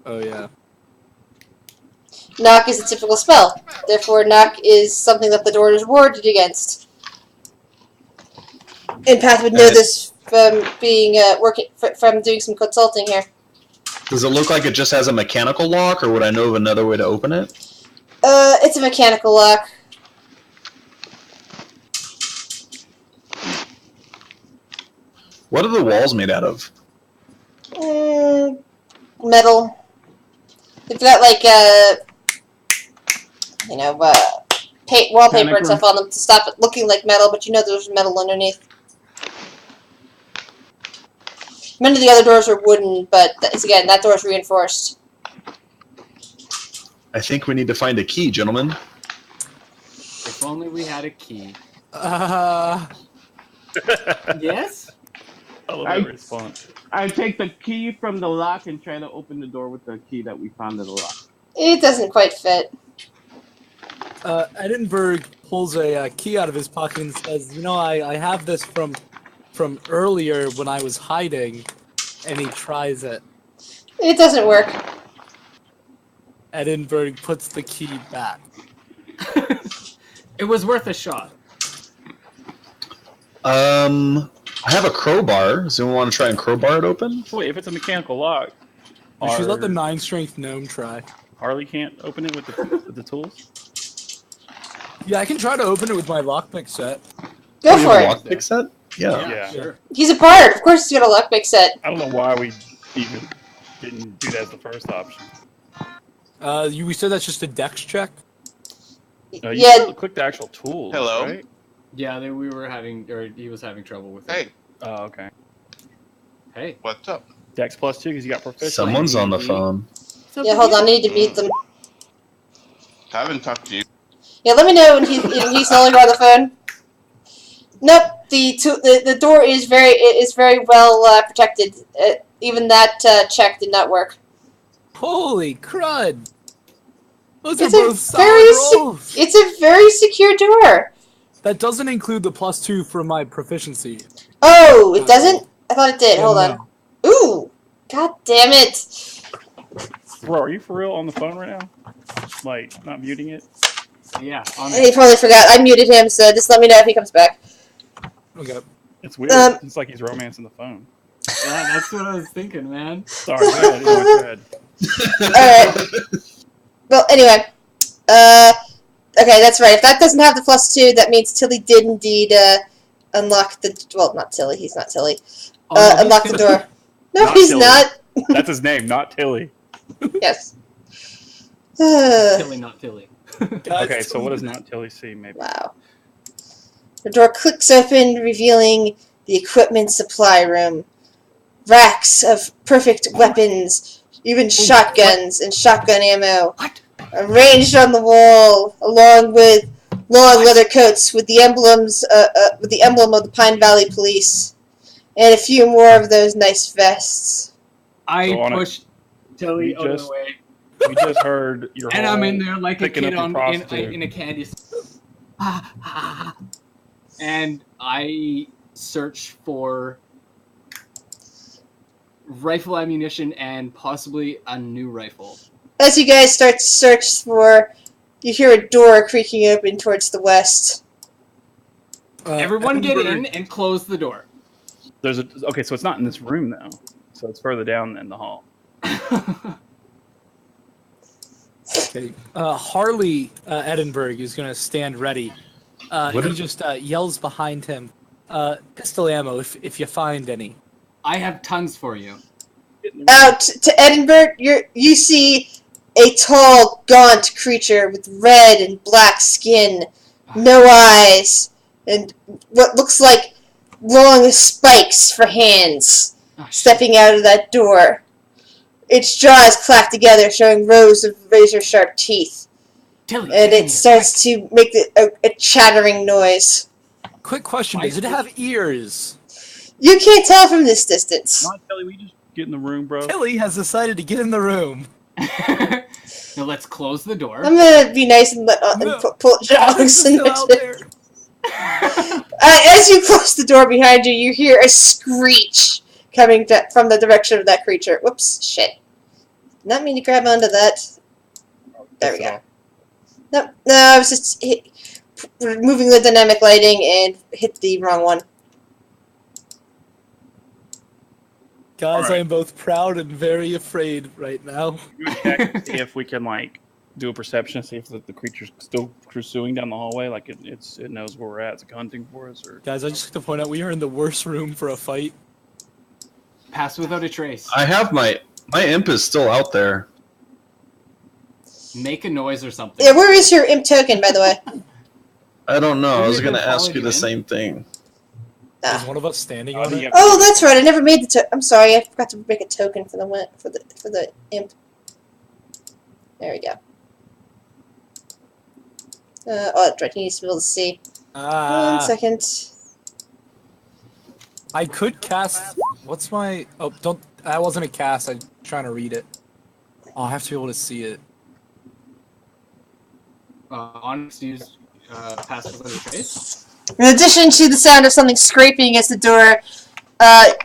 Oh yeah. Knock is a typical spell. Therefore, knock is something that the door is warded against. And Path would know this from being from doing some consulting here. Does it look like it just has a mechanical lock, or would I know of another way to open it? It's a mechanical lock. What are the walls made out of? Metal. They've got like wallpaper and stuff on them to stop it looking like metal, but there's metal underneath. Many of the other doors are wooden, but again, that door's reinforced. I think we need to find a key, gentlemen. If only we had a key. Yes? I love that response. I take the key from the lock and try to open the door with the key that we found in the lock. It doesn't quite fit. Edinburgh pulls a key out of his pocket and says, I have this from earlier when I was hiding, and he tries it. It doesn't work. Edinburgh puts the key back. It was worth a shot. I have a crowbar. Does anyone want to try and crowbar it open? Wait, if it's a mechanical lock, You should let the 9-strength gnome try. Harley can't open it with the tools. Yeah, I can try to open it with my lockpick set. Go You for have a it. lockpick set? Yeah. Yeah. Sure. He's a bard. Of course he's got a lockpick set. I don't know why we even didn't do that as the first option. We said that's just a dex check. No, you Yeah. still click the actual tools, Hello? right? Yeah, he was having trouble with it. Hey, Oh, okay. Hey. what's up? Dex +2 because you got proficient. Someone's on the phone. Yeah, hold on. I need to mute them. Haven't talked to you. Yeah, let me know when he's no longer on the phone. Nope. The door is very well protected. Even that check did not work. Holy crud! Those It's are a both solid very rolls. It's a very secure door. That doesn't include the +2 for my proficiency. Oh, it doesn't? I thought it did. Yeah, Hold no. on. Ooh. God damn it. Bro, are you for real on the phone right now? Like, not muting it? Yeah. On He probably forgot. I muted him, so just let me know if he comes back. Okay. It's weird. It's like he's romancing the phone. Yeah, that's what I was thinking, man. Sorry, go ahead. Go ahead. Alright. Well, anyway. Okay, that's right. If that doesn't have the +2, that means Tilly did indeed unlock the... Well, not Tilly. He's not Tilly. Oh, no, Unlock the door. No, Not he's Tilly. not. That's his name, not Tilly. Yes. Tilly, not Tilly. Okay, so what does not Tilly see, maybe? Wow. The door clicks open, revealing the equipment supply room. Racks of perfect weapons, even shotguns and shotgun ammo, arranged on the wall, along with long leather coats with the emblem of the Pine Valley Police, and a few more of those nice vests. I So on it. pushed Tilly We out of the just- way, We just heard your and whole I'm in there like a picking kid up your on prostitute. in a candy. And I search for rifle ammunition and possibly a new rifle. As you guys start to search for, you hear a door creaking open towards the west. Everyone get Edinburgh- in and close the door. Okay, so it's not in this room though. So it's further down in the hall. Okay. Harley Edinburgh is going to stand ready. He just yells behind him, pistol ammo if you find any. I have tons for you. Out to Edinburgh, you see a tall, gaunt creature with red and black skin, no eyes, and what looks like long spikes for hands, stepping out of that door. Its jaws clack together, showing rows of razor-sharp teeth, Tilly, and get in it here. starts to make a chattering noise. Quick question: does it have ears? You can't tell from this distance. Not Tilly, we just get in the room, bro. Tilly has decided to get in the room. Now let's close the door. I'm gonna be nice and pull Jogs Still out there. As you close the door behind you, you hear a screech coming from the direction of that creature. Whoops, shit. Not mean to grab onto that. There we go. No, I was just removing the dynamic lighting and hit the wrong one. Guys, Alright. I am both proud and very afraid right now. Check, see if we can like do a perception, see if the creature's still pursuing down the hallway, like it knows where we're at, it's like hunting for us, or Guys, I just like to point out we are in the worst room for a fight. Pass without a trace. I have my imp is still out there. Make a noise or something. Yeah, where is your imp token, by the way? I don't know. I was Maybe gonna they're ask calling you you the in. same thing. Is one of us standing on it? Oh, that's right. I never made the token. I'm sorry. I forgot to make a token for the imp. There we go. Oh, that's right. He needs to be able to see. 1 second. I could cast. What's my? Oh, don't. That wasn't a cast. I'm trying to read it. Oh, I have to be able to see it. Onyx used pass without a trace. In addition to the sound of something scraping against the door,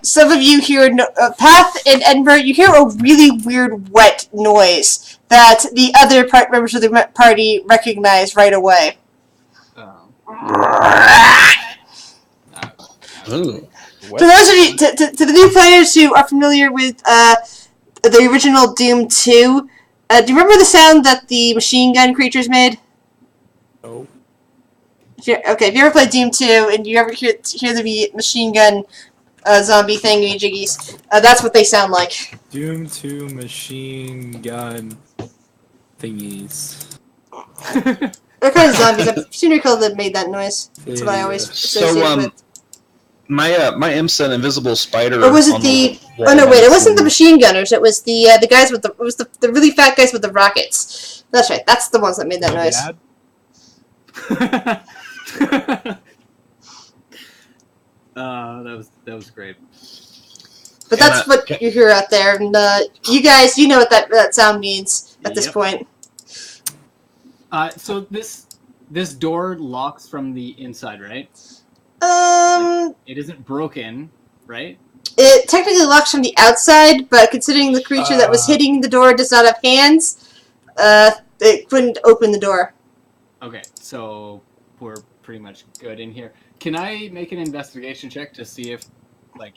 some of you hear Path and Edinburgh. You hear a really weird, wet noise that the other members of the party recognize right away. Ooh. To those of you, to the new players who are familiar with the original Doom 2, do you remember the sound that the machine gun creatures made? No. Okay, if you ever played Doom 2 and you ever hear the machine gun zombie thingy-jiggies, that's what they sound like. Doom 2 machine gun thingies. They're kind of zombies. I seem to recall that made that noise. That's what I always associate So, with. my IMSA invisible spider. Or was it on the? wall Oh no, wait! It wasn't the has machine gunners. It was the guys with the. It was the really fat guys with the rockets. That's right. That's the ones that made that noise. That was great. But that's what you hear out there, and you guys, you know what that sound means at this Yep. point. So this door locks from the inside, right? It isn't broken, right? It technically locks from the outside, but considering the creature that was hitting the door does not have hands, it couldn't open the door. Okay, so we're pretty much good in here. Can I make an investigation check to see if, like,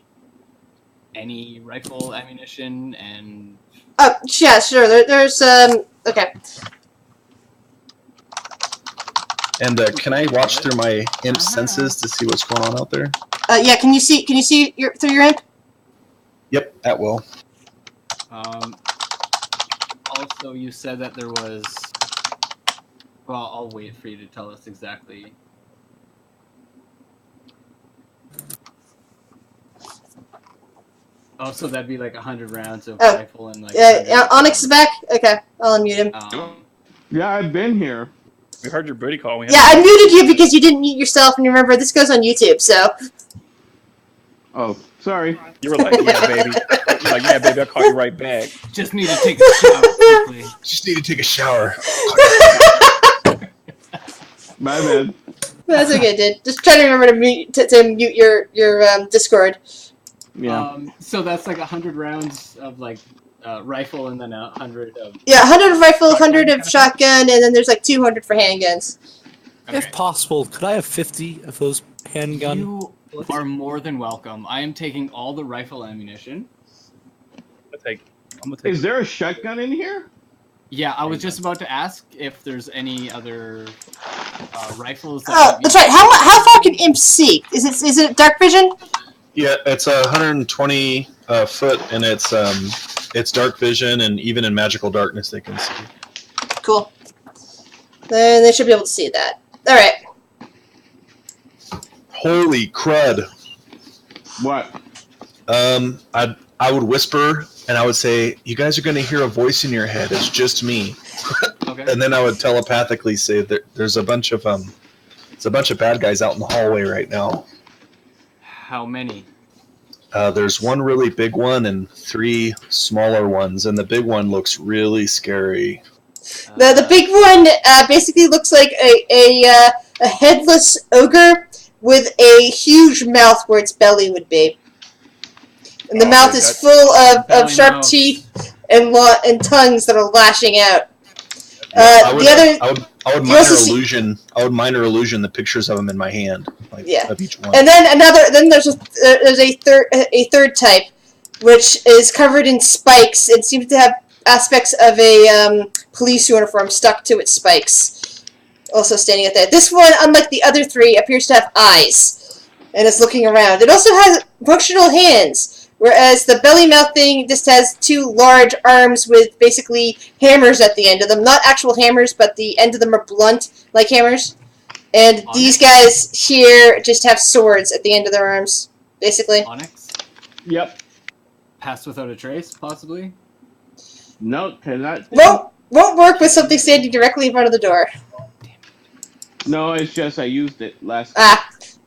any rifle ammunition and... Oh, yeah, sure. There's, okay. And can I watch through my imp senses to see what's going on out there? Yeah, can you see through your imp? Yep, that will. Also, you said that there was... Well, I'll wait for you to tell us exactly. Oh, so that'd be like 100 rounds of rifle and like... Onyx is back? Okay, I'll unmute him. Yeah, I've been here. We heard your booty call. Yeah, I muted you because you didn't mute yourself, and remember, this goes on YouTube, so... Oh, sorry. You were like, yeah, baby. You're like, yeah, baby, I'll call you right back. Just need to take a shower quickly. Just need to take a shower. My bad. That's okay, dude. Just try to remember to mute your Discord. Yeah. So that's like 100 rounds of like rifle and then 100 of... Yeah, 100 of rifle, 100 of shotgun, and then there's like 200 for handguns. Okay. If possible, could I have 50 of those handgun? You are more than welcome. I am taking all the rifle ammunition. I'm gonna take Is there a shotgun in here? Yeah, I was just about to ask if there's any other rifles. Oh, that's right. How far can imps see? Is it dark vision? Yeah, it's 120 foot, and it's dark vision, and even in magical darkness they can see. Cool. Then they should be able to see that. All right. Holy crud! What? I would whisper, and I would say, "You guys are going to hear a voice in your head. It's just me." Okay. And then I would telepathically say that there's a bunch of bad guys out in the hallway right now. How many? There's one really big one and 3 smaller ones, and the big one looks really scary. The big one basically looks like a headless ogre with a huge mouth where its belly would be. And the mouth is full of sharp mouth. teeth and tongues that are lashing out. I would you also see- minor illusion the pictures of them in my hand, like Yeah. of each one. And then there's a third type, which is covered in spikes and seems to have aspects of a police uniform stuck to its spikes. Also standing out there. This one, unlike the other 3, appears to have eyes and is looking around. It also has functional hands, whereas the belly mouth thing just has 2 large arms with basically hammers at the end of them. Not actual hammers, but the end of them are blunt, like hammers. And these guys here just have swords at the end of their arms, basically. Onyx? Yep. Pass without a trace, possibly? No, cannot. Won't work with something standing directly in front of the door. No, it's just I used it last.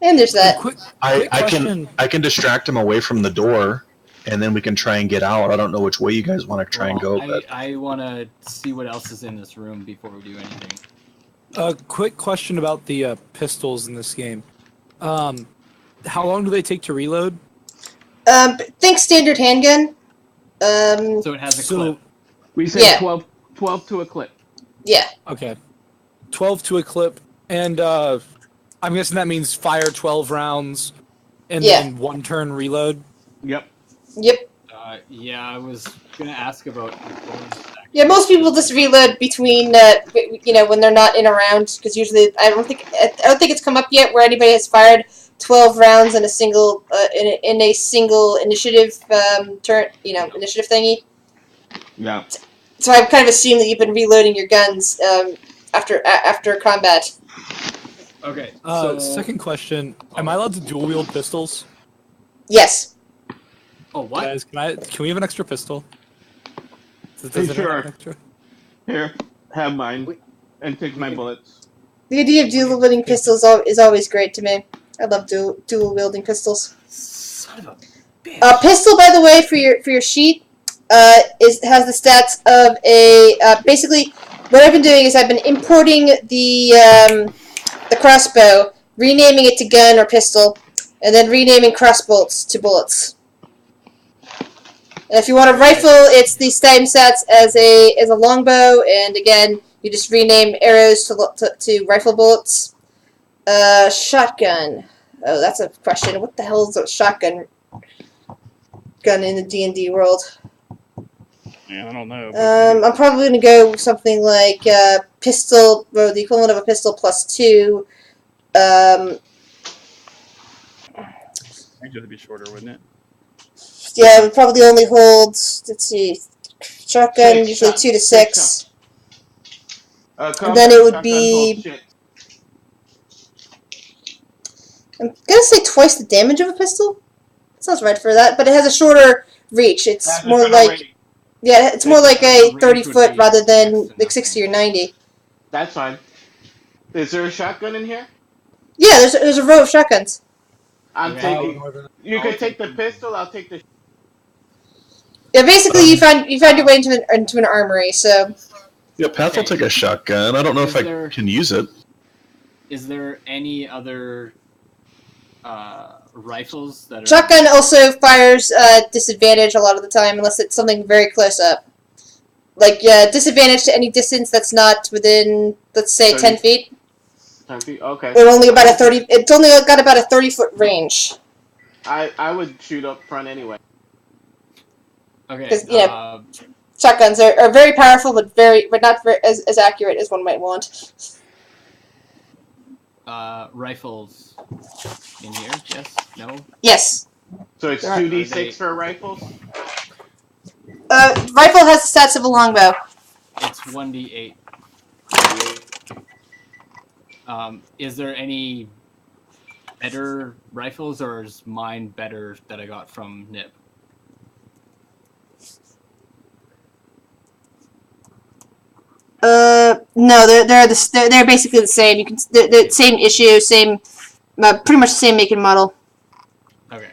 And there's that. Quick I question. can distract them away from the door, and then we can try and get out. I don't know which way you guys want to try and go, but I want to see what else is in this room before we do anything. A quick question about the pistols in this game. How long do they take to reload? Think standard handgun. So it has a clip. We said Yeah. 12 to a clip. Yeah. Okay. 12 to a clip, and I'm guessing that means fire 12 rounds, and Yeah. then 1 turn reload. Yep. Yep. Yeah, I was gonna ask about. Yeah, most people just reload between, when they're not in a round, because usually I don't think it's come up yet where anybody has fired 12 rounds in a single in a single initiative turn. Initiative thingy. Yeah. So I kind of assume that you've been reloading your guns after combat. Okay. Second question: am I allowed to dual wield pistols? Yes. Oh, what? Guys, can we have an extra pistol? Does Hey, anyone sure. have an extra? Here, have mine, and take my bullets. The idea of dual wielding pistols is always great to me. I love dual wielding pistols. Son of a bitch. Pistol, by the way, for your sheet, has the stats of a basically. What I've been doing is I've been importing the crossbow, renaming it to gun or pistol, and then renaming crossbolts to bullets. And if you want a rifle, it's the same stats as a longbow, and again, you just rename arrows to rifle bullets. Shotgun. Oh, that's a question. What the hell is a shotgun gun in the D&D world? Yeah, I don't know. I'm probably going to go with something like pistol, or the equivalent of a pistol +2. Range would be shorter, wouldn't it? Yeah, it would probably only hold, let's see, shotgun, Six, usually 2 to 6. And then it would be- I'm going to say twice the damage of a pistol. Sounds right for that, but it has a shorter reach. It's more like... Yeah, it's more like a 30-foot rather than like 60 or 90. That's fine. Is there a shotgun in here? Yeah, there's a row of shotguns. I'm Okay. taking. You can take the pistol. I'll take the. Yeah, basically you found your way into an armory. So Yeah, Path will take a shotgun. I don't know if I There- can use it. Is there any other rifles that are... shotgun also fires disadvantage a lot of the time unless it's something very close up. Like disadvantage to any distance that's not within, let's say, 10 feet. 10 feet. Okay. Or only about a 30. It's only got about a 30-foot range. I would shoot up front anyway. Okay. 'Cause, Shotguns are very powerful, but not very, as accurate as one might want. Rifles in here? Yes? No? Yes. So it's There are- 2d6 for rifles. Rifle has the stats of a longbow. It's 1d8. Is there any better rifles, or is mine better that I got from Nip? No, they're basically the same. You can they're the same issue, same, pretty much the same make and model. Okay.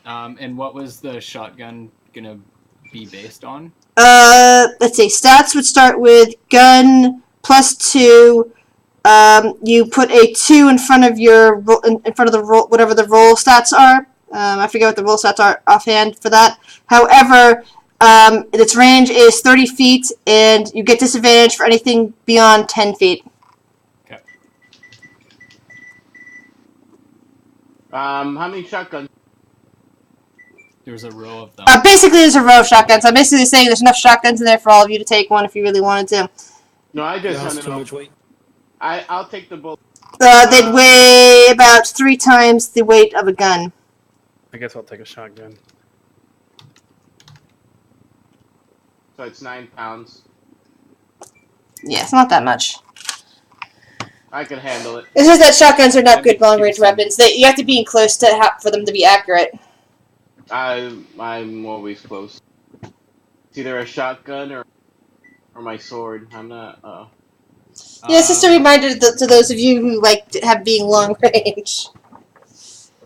And what was the shotgun gonna be based on? Let's see. Stats would start with gun +2. You put a 2 in front of your in front of the roll, whatever the roll stats are. I forget what the roll stats are offhand for that. However, its range is 30 feet, and you get disadvantage for anything beyond 10 feet. Okay. How many shotguns? There's a row of them. Basically, there's a row of shotguns. I'm basically saying there's enough shotguns in there for all of you to take one if you really wanted to. No, I just That's hunted too off. much weight. I'll take the bullet. They'd weigh about 3 times the weight of a gun. I guess I'll take a shotgun. So it's 9 pounds. Yeah, it's not that much. I can handle it. It's just that shotguns are not That'd be good long-range decent. weapons. You have to be in close for them to be accurate. I'm always close. It's either a shotgun or my sword. I'm not. Yeah, it's just a reminder to those of you who like to have being long range.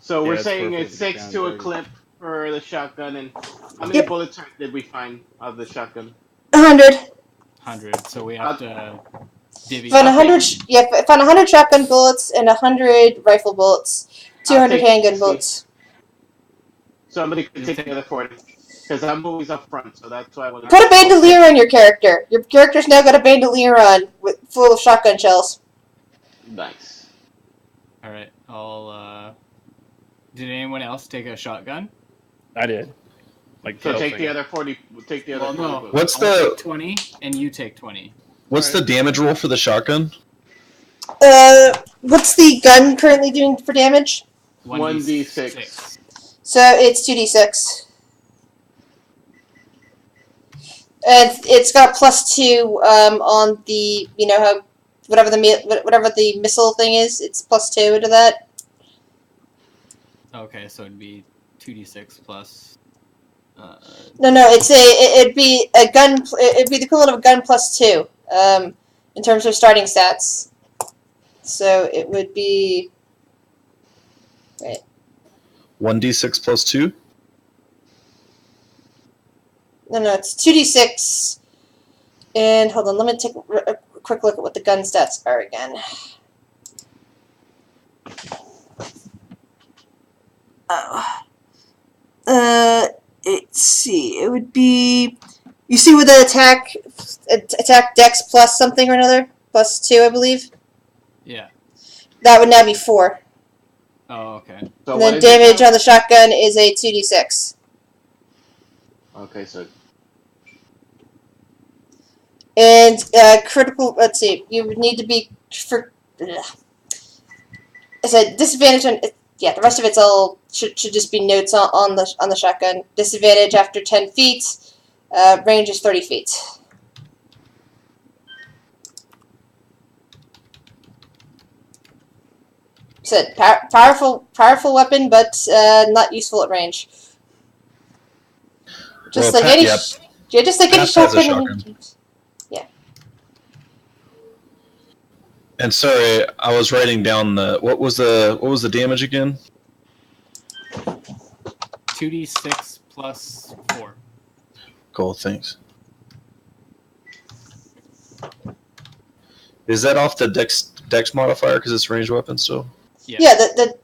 So Yeah, we're it's saying perfect it's if you 6 can, to a baby. clip for the shotgun, and how many Yep. bullets did we find of the shotgun? 100. 100, so we have to divvy Found up. 100. Found 100 shotgun bullets and 100 rifle bullets. 200 take handgun 60. bullets. Somebody could take the other 40. Because I'm always up front, so that's why I want to... Put a bandolier on your character. Your character's now got a bandolier on full of shotgun shells. Nice. Alright, did anyone else take a shotgun? I did. Like So Tail take the Singer. other 40. Take the other Well, 40 no. bullets. What's I'll the take 20, and you take 20. what's the damage roll for the shotgun? What's the gun currently doing for damage? 1d6. So it's 2d6. And it's got +2 on the, you know, how whatever the missile thing is, it's +2 to that. Okay, so it'd be 2d6 plus. No, it'd be a gun. It'd be the equivalent of a gun +2 in terms of starting stats. So it would be. Right. 1d6 plus 2? No, it's 2d6. And hold on, let me take a quick look at what the gun stats are again. Let's see. It would be. You see with the attack dex plus something or another? +2, I believe. Yeah. That would now be 4. Oh, okay. So And what then is it damage now? on the shotgun is a 2d6. Okay, so And critical. Let's see. You would need to be for. I said disadvantage on. Yeah, the rest of it's all should just be notes on the shotgun. Disadvantage after 10 feet. Range is 30 feet. Said powerful weapon, but not useful at range. Just Well, like any. yep. Yeah, just like any Pat has a shotgun. And sorry, I was writing down what was the damage again? 2d6 plus 4. Cool, thanks. Is that off the dex modifier because it's ranged weapon still? Yeah,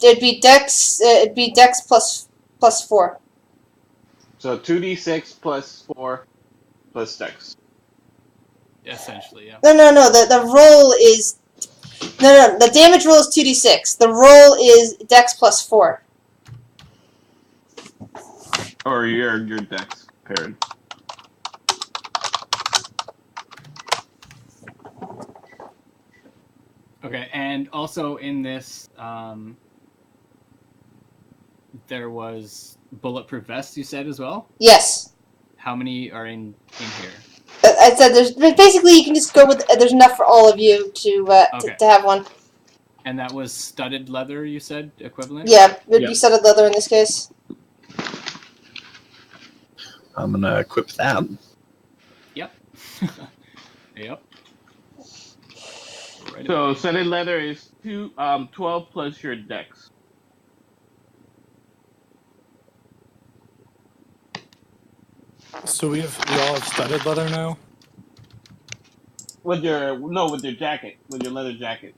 it'd be dex. It'd be dex plus 4. So 2d6 plus 4 plus dex. Essentially, yeah. No. The roll is no. The damage roll is 2d6. The roll is dex plus 4. Or your dex paired. Okay, and also in this, there was bulletproof vests. You said as well. Yes. How many are in here? I said there's basically you can just go with. There's enough for all of you to have one. And that was studded leather. You said equivalent. Yeah, it would be studded leather in this case. I'm gonna equip that. Yep. Yep. Right So studded leather is 12 plus your dex. So we all have studded leather now. With your jacket, with your leather jacket.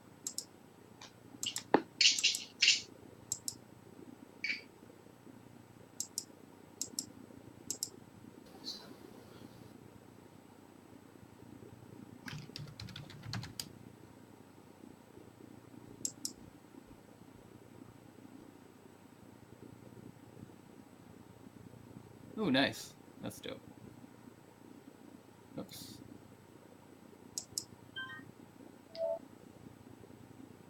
Ooh, nice. That's dope. Oops.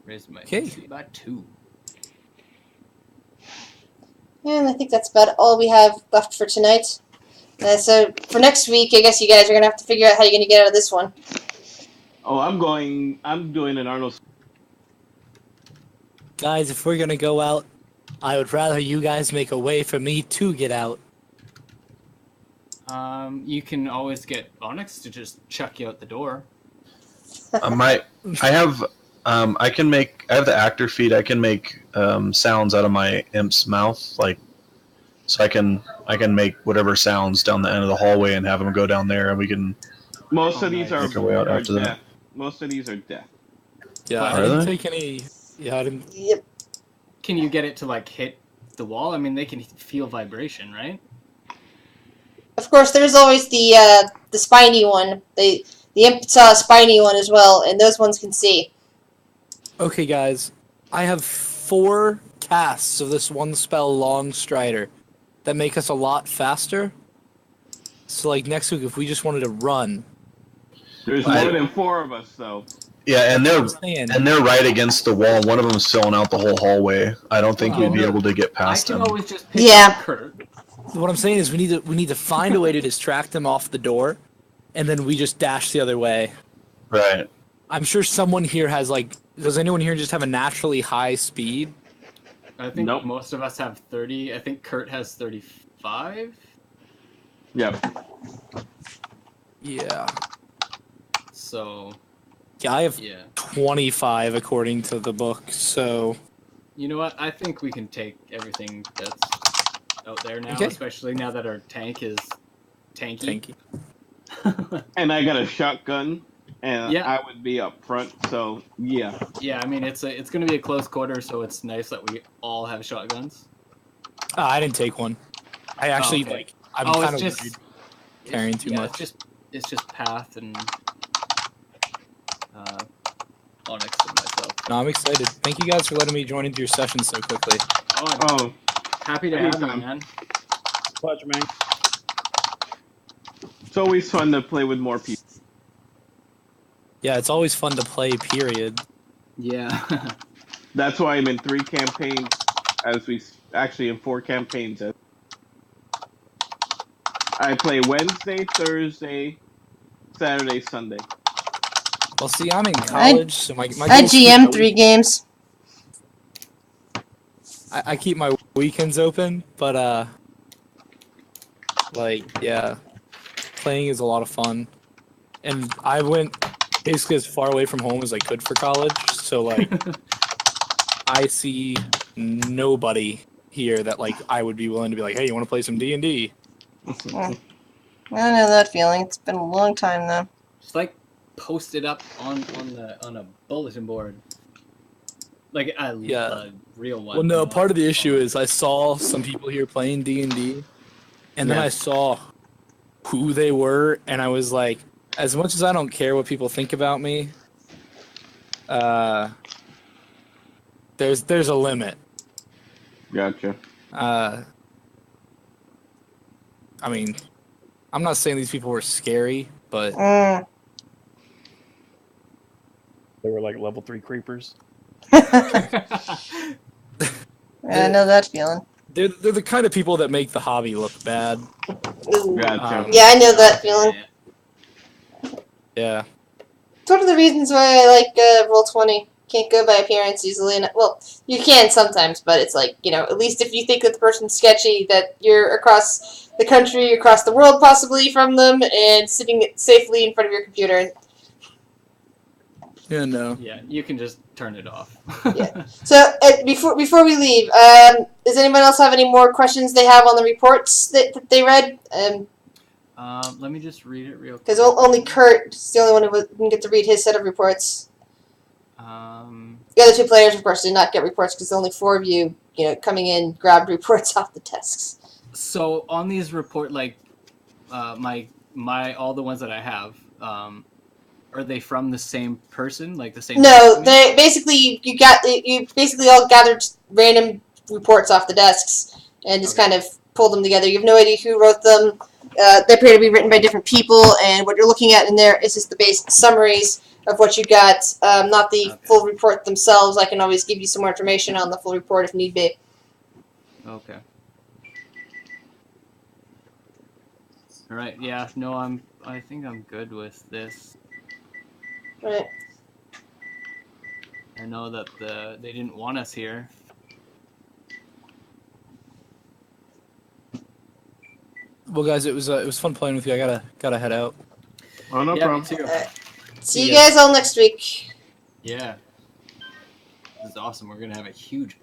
Raised my AC by 2. And I think that's about all we have left for tonight. So for next week, I guess you guys are gonna have to figure out how you're gonna get out of this one. Oh, I'm doing an Arnold. Guys, if we're gonna go out, I would rather you guys make a way for me to get out. You can always get Onyx to just chuck you out the door. I have the actor feed. I can make sounds out of my imp's mouth, like so I can make whatever sounds down the end of the hallway and have them go down there, and we can. Most of these are make our way out after death. that. Most of these are death. Yeah, But I didn't they? take any. Yeah, I didn't. Yep. Can you get it to like hit the wall? I mean, they can feel vibration, right? Of course, there's always the spiny one. The imp saw a spiny one as well, and those ones can see. Okay, guys, I have 4 casts of this one spell, Long Strider, that make us a lot faster. So, like next week, if we just wanted to run, There's more than 4 of us, though. Yeah, and they're saying. right against the wall. One of them's filling out the whole hallway. I don't think we'd be able to get I past can him. always just pick Yeah. up Kurt. What I'm saying is we need to find a way to distract them off the door, and then we just dash the other way. Right. I'm sure someone here has like. Does anyone here just have a naturally high speed? I think Nope. most of us have 30. I think Kurt has 35. Yep. Yeah. So, Yeah, I have yeah. 25 according to the book. So You know what? I think we can take everything that's out there now, Okay. especially now that our tank is tanky. And I got a shotgun, and Yeah. I would be up front. So yeah. Yeah, I mean it's going to be a close quarter, so it's nice that we all have shotguns. I didn't take one. I actually okay. like. I'm Oh, kind it's of just worried carrying too much. It's just Path and Onyx and myself. No, I'm excited. Thank you guys for letting me join into your session so quickly. Oh, I'm Oh, happy to have you, anytime. man. Pleasure, man. it's always fun to play with more people. Yeah, it's always fun to play. Period. Yeah. That's why I'm in 3 campaigns, actually in 4 campaigns. I play Wednesday, Thursday, Saturday, Sunday. Well, see, I'm in college, so my I goal's GM to- 3 games. I keep my weekends open, but like yeah, playing is a lot of fun, and I went basically as far away from home as I could for college. So like, I see nobody here that like I would be willing to be like, hey, you want to play some D&D? I know that feeling. It's been a long time though. Just like post it up on a bulletin board. Like a real one. Well, no, part of the issue is I saw some people here playing D&D, and then Yeah. I saw who they were, and I was like, as much as I don't care what people think about me, there's a limit. Gotcha. I mean, I'm not saying these people were scary, but Mm. They were like level 3 creepers. I know that feeling. they're the kind of people that make the hobby look bad. Ooh. Gotcha. Yeah, I know that feeling. Yeah. It's one of the reasons why I like Roll20. Can't go by appearance easily. Well, you can sometimes, but it's like, at least if you think that the person's sketchy, that you're across the country, across the world possibly from them, and sitting safely in front of your computer. Yeah, no. Yeah, you can just turn it off. Yeah. So, before we leave, does anyone else have any more questions they have on the reports that they read? Let me just read it real quick. Because only Kurt is the only one who can get to read his set of reports. The other 2 players, of course, did not get reports because only 4 of you, coming in, grabbed reports off the desks. So on these report, like, my all the ones that I have, are they from the same person, like the same? No, person? they basically you basically all gathered random reports off the desks and just kind of pulled them together. You have no idea who wrote them. They appear to be written by different people, and what you're looking at in there is just the basic summaries of what you got, not the full report themselves. I can always give you some more information on the full report if need be. Okay. All right. Yeah. No, I think I'm good with this. Right. I know that they didn't want us here. Well, guys, it was fun playing with you. I gotta head out. Oh, no Yeah, problem. me too. See you guys all next week. Yeah. This is awesome. We're gonna have a huge party.